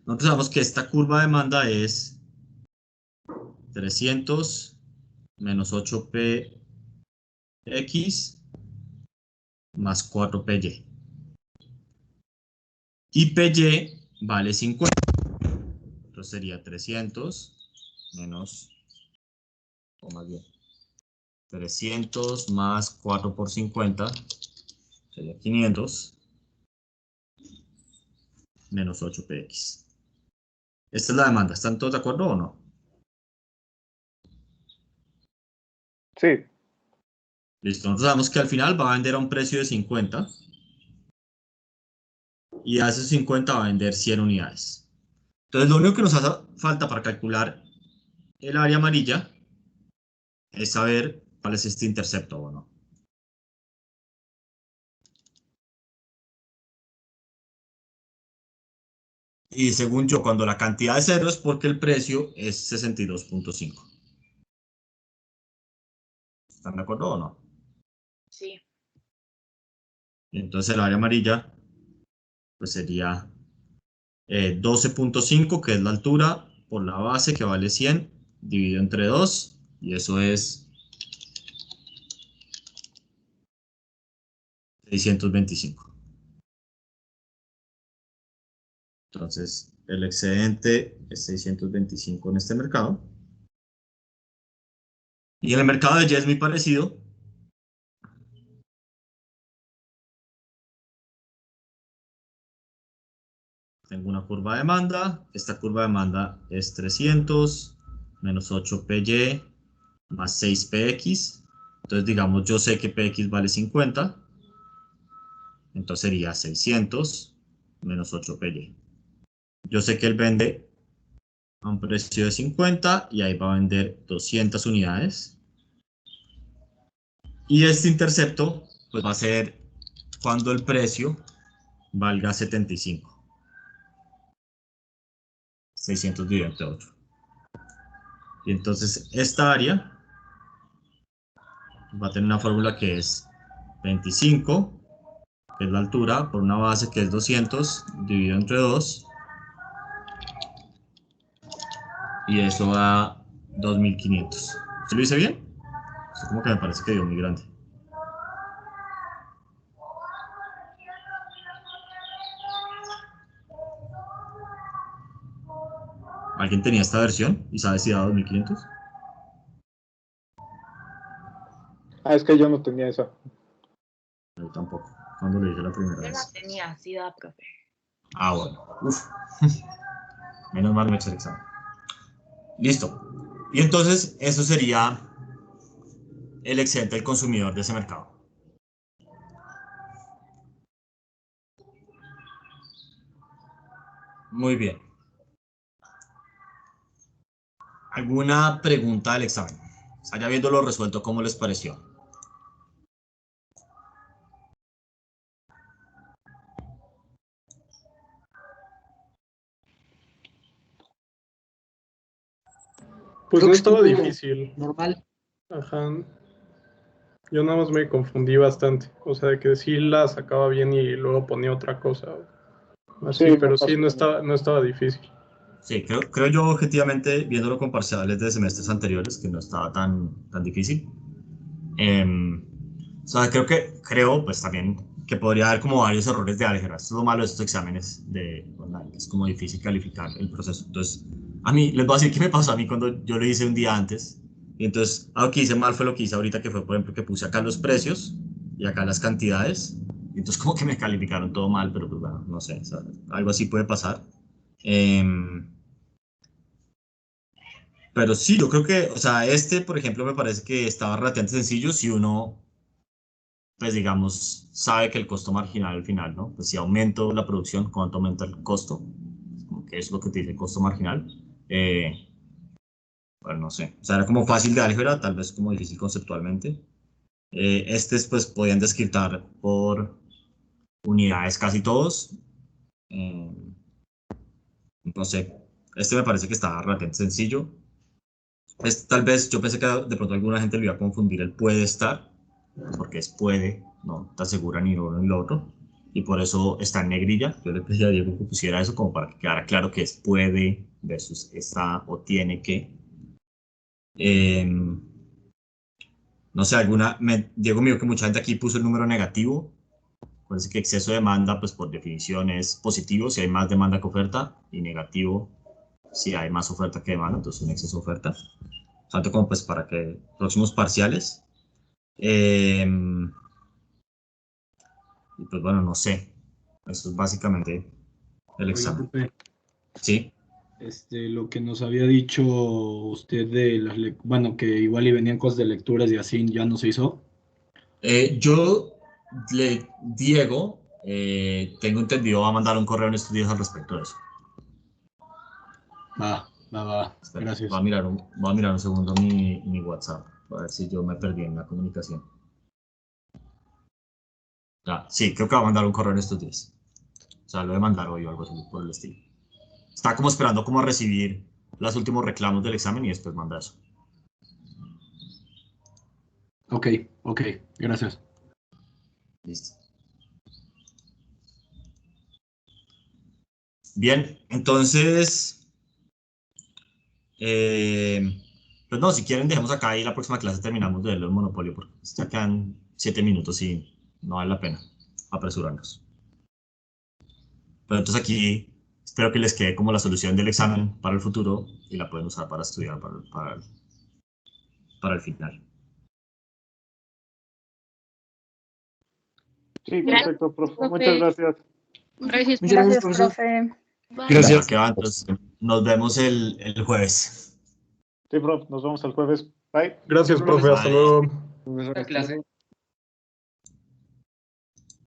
Nosotros sabemos que esta curva de demanda es 300 menos 8px más 4py. Y py vale 50. Entonces sería 300 menos, o más bien, 300 más 4 por 50 sería 500 menos 8px. Esta es la demanda. ¿Están todos de acuerdo o no? Sí. Listo. Nosotros sabemos que al final va a vender a un precio de 50 y a esos 50 va a vender 100 unidades. Entonces lo único que nos hace falta para calcular el área amarilla es saber cuál es este intercepto o no. Y según yo, cuando la cantidad es 0 es porque el precio es 62.5. ¿Están de acuerdo o no? Sí. Y entonces el área amarilla pues sería 12.5, que es la altura, por la base, que vale 100, dividido entre 2, y eso es 625. Entonces, el excedente es 625 en este mercado. Y en el mercado de Y es muy parecido. Tengo una curva de demanda. Esta curva de demanda es 300 menos 8py más 6px. Entonces, digamos, yo sé que px vale 50. Entonces sería 600 menos 8py. Yo sé que él vende a un precio de 50 y ahí va a vender 200 unidades. Y este intercepto pues va a ser cuando el precio valga 75. 600 dividido entre 8. Y entonces esta área va a tener una fórmula que es 25, que es la altura, por una base que es 200, dividido entre 2. Y eso da 2500. ¿Sí lo hice bien? Esto como que me parece que dio muy grande. ¿Alguien tenía esta versión y sabe si da 2500? Es que yo no tenía esa. Yo tampoco. ¿Cuándo lo hice la primera Yo vez? no tenía, sí da, profe. Ah, bueno. Uf. Menos mal me eché el examen. Listo. Y entonces eso sería el excedente del consumidor de ese mercado. Muy bien. ¿Alguna pregunta del examen? O sea, ya viéndolo resuelto, ¿cómo les pareció? Pues creo no que estaba estuvo difícil. normal. Ajá. Yo nada más me confundí bastante. O sea, de que sí la sacaba bien y luego ponía otra cosa. así, Sí, pero me sí, pasó. no estaba difícil. Sí, creo yo objetivamente, viéndolo con parciales de semestres anteriores, que no estaba tan difícil. O sea, creo pues también que podría haber como varios errores de álgebra. Esto es lo malo de estos exámenes de online, es como difícil calificar el proceso. Entonces, a mí, les voy a decir qué me pasó a mí cuando yo lo hice un día antes. Y entonces, algo que hice mal fue lo que hice ahorita, que fue, por ejemplo, que puse acá los precios y acá las cantidades. Y entonces, como que me calificaron todo mal, pero pues bueno, no sé, o sea, algo así puede pasar. Pero sí, yo creo que, o sea, por ejemplo, me parece que estaba relativamente sencillo si uno, pues digamos, sabe que el costo marginal al final, ¿no? Pues si aumento la producción, ¿cuánto aumenta el costo? Como que es lo que te dice el costo marginal. Bueno, no sé. O sea, era como fácil de álgebra, tal vez como difícil conceptualmente. Pues podían descritar por unidades casi todos. Eh, no sé. Me parece que estaba relativamente sencillo. Tal vez yo pensé que de pronto alguna gente le iba a confundir el puede estar, porque es puede, no te asegura ni lo uno ni lo otro, y por eso está en negrilla. Yo le pedí a Diego que pusiera eso como para que quedara claro que es puede versus está o tiene que. No sé, Diego me dijo que mucha gente aquí puso el número negativo. Parece que exceso de demanda, pues por definición es positivo si hay más demanda que oferta, y negativo si hay más oferta que demanda, entonces un exceso de oferta. Tanto como pues para que próximos parciales. Y pues bueno, no sé. Eso es básicamente el Oiga, examen. profe, Sí. lo que nos había dicho usted de bueno, que igual y venían cosas de lecturas y así, ¿ya no se hizo? Diego, tengo entendido, va a mandar un correo en estos días al respecto de eso. Va. Espera, Gracias. voy a mirar un segundo mi WhatsApp, a ver si yo me perdí en la comunicación. Sí, creo que va a mandar un correo en estos días. O sea, lo de mandar hoy o algo así por el estilo. Está como esperando como recibir los últimos reclamos del examen y después manda eso. Ok, gracias. Listo. Bien, entonces, pues no, si quieren dejemos acá y la próxima clase terminamos de leer el monopolio porque ya quedan 7 minutos y no vale la pena apresurarnos. Pero entonces aquí espero que les quede como la solución del examen para el futuro y la pueden usar para estudiar para el final. Sí, perfecto, profe. Muchas gracias. Gracias. Muchas gracias, profesor. profe. Gracias. Ya va, entonces, nos vemos el jueves. Sí, profe, nos vemos el jueves. Bye. Gracias, profe. Hasta Bye. luego. Profesor, clase.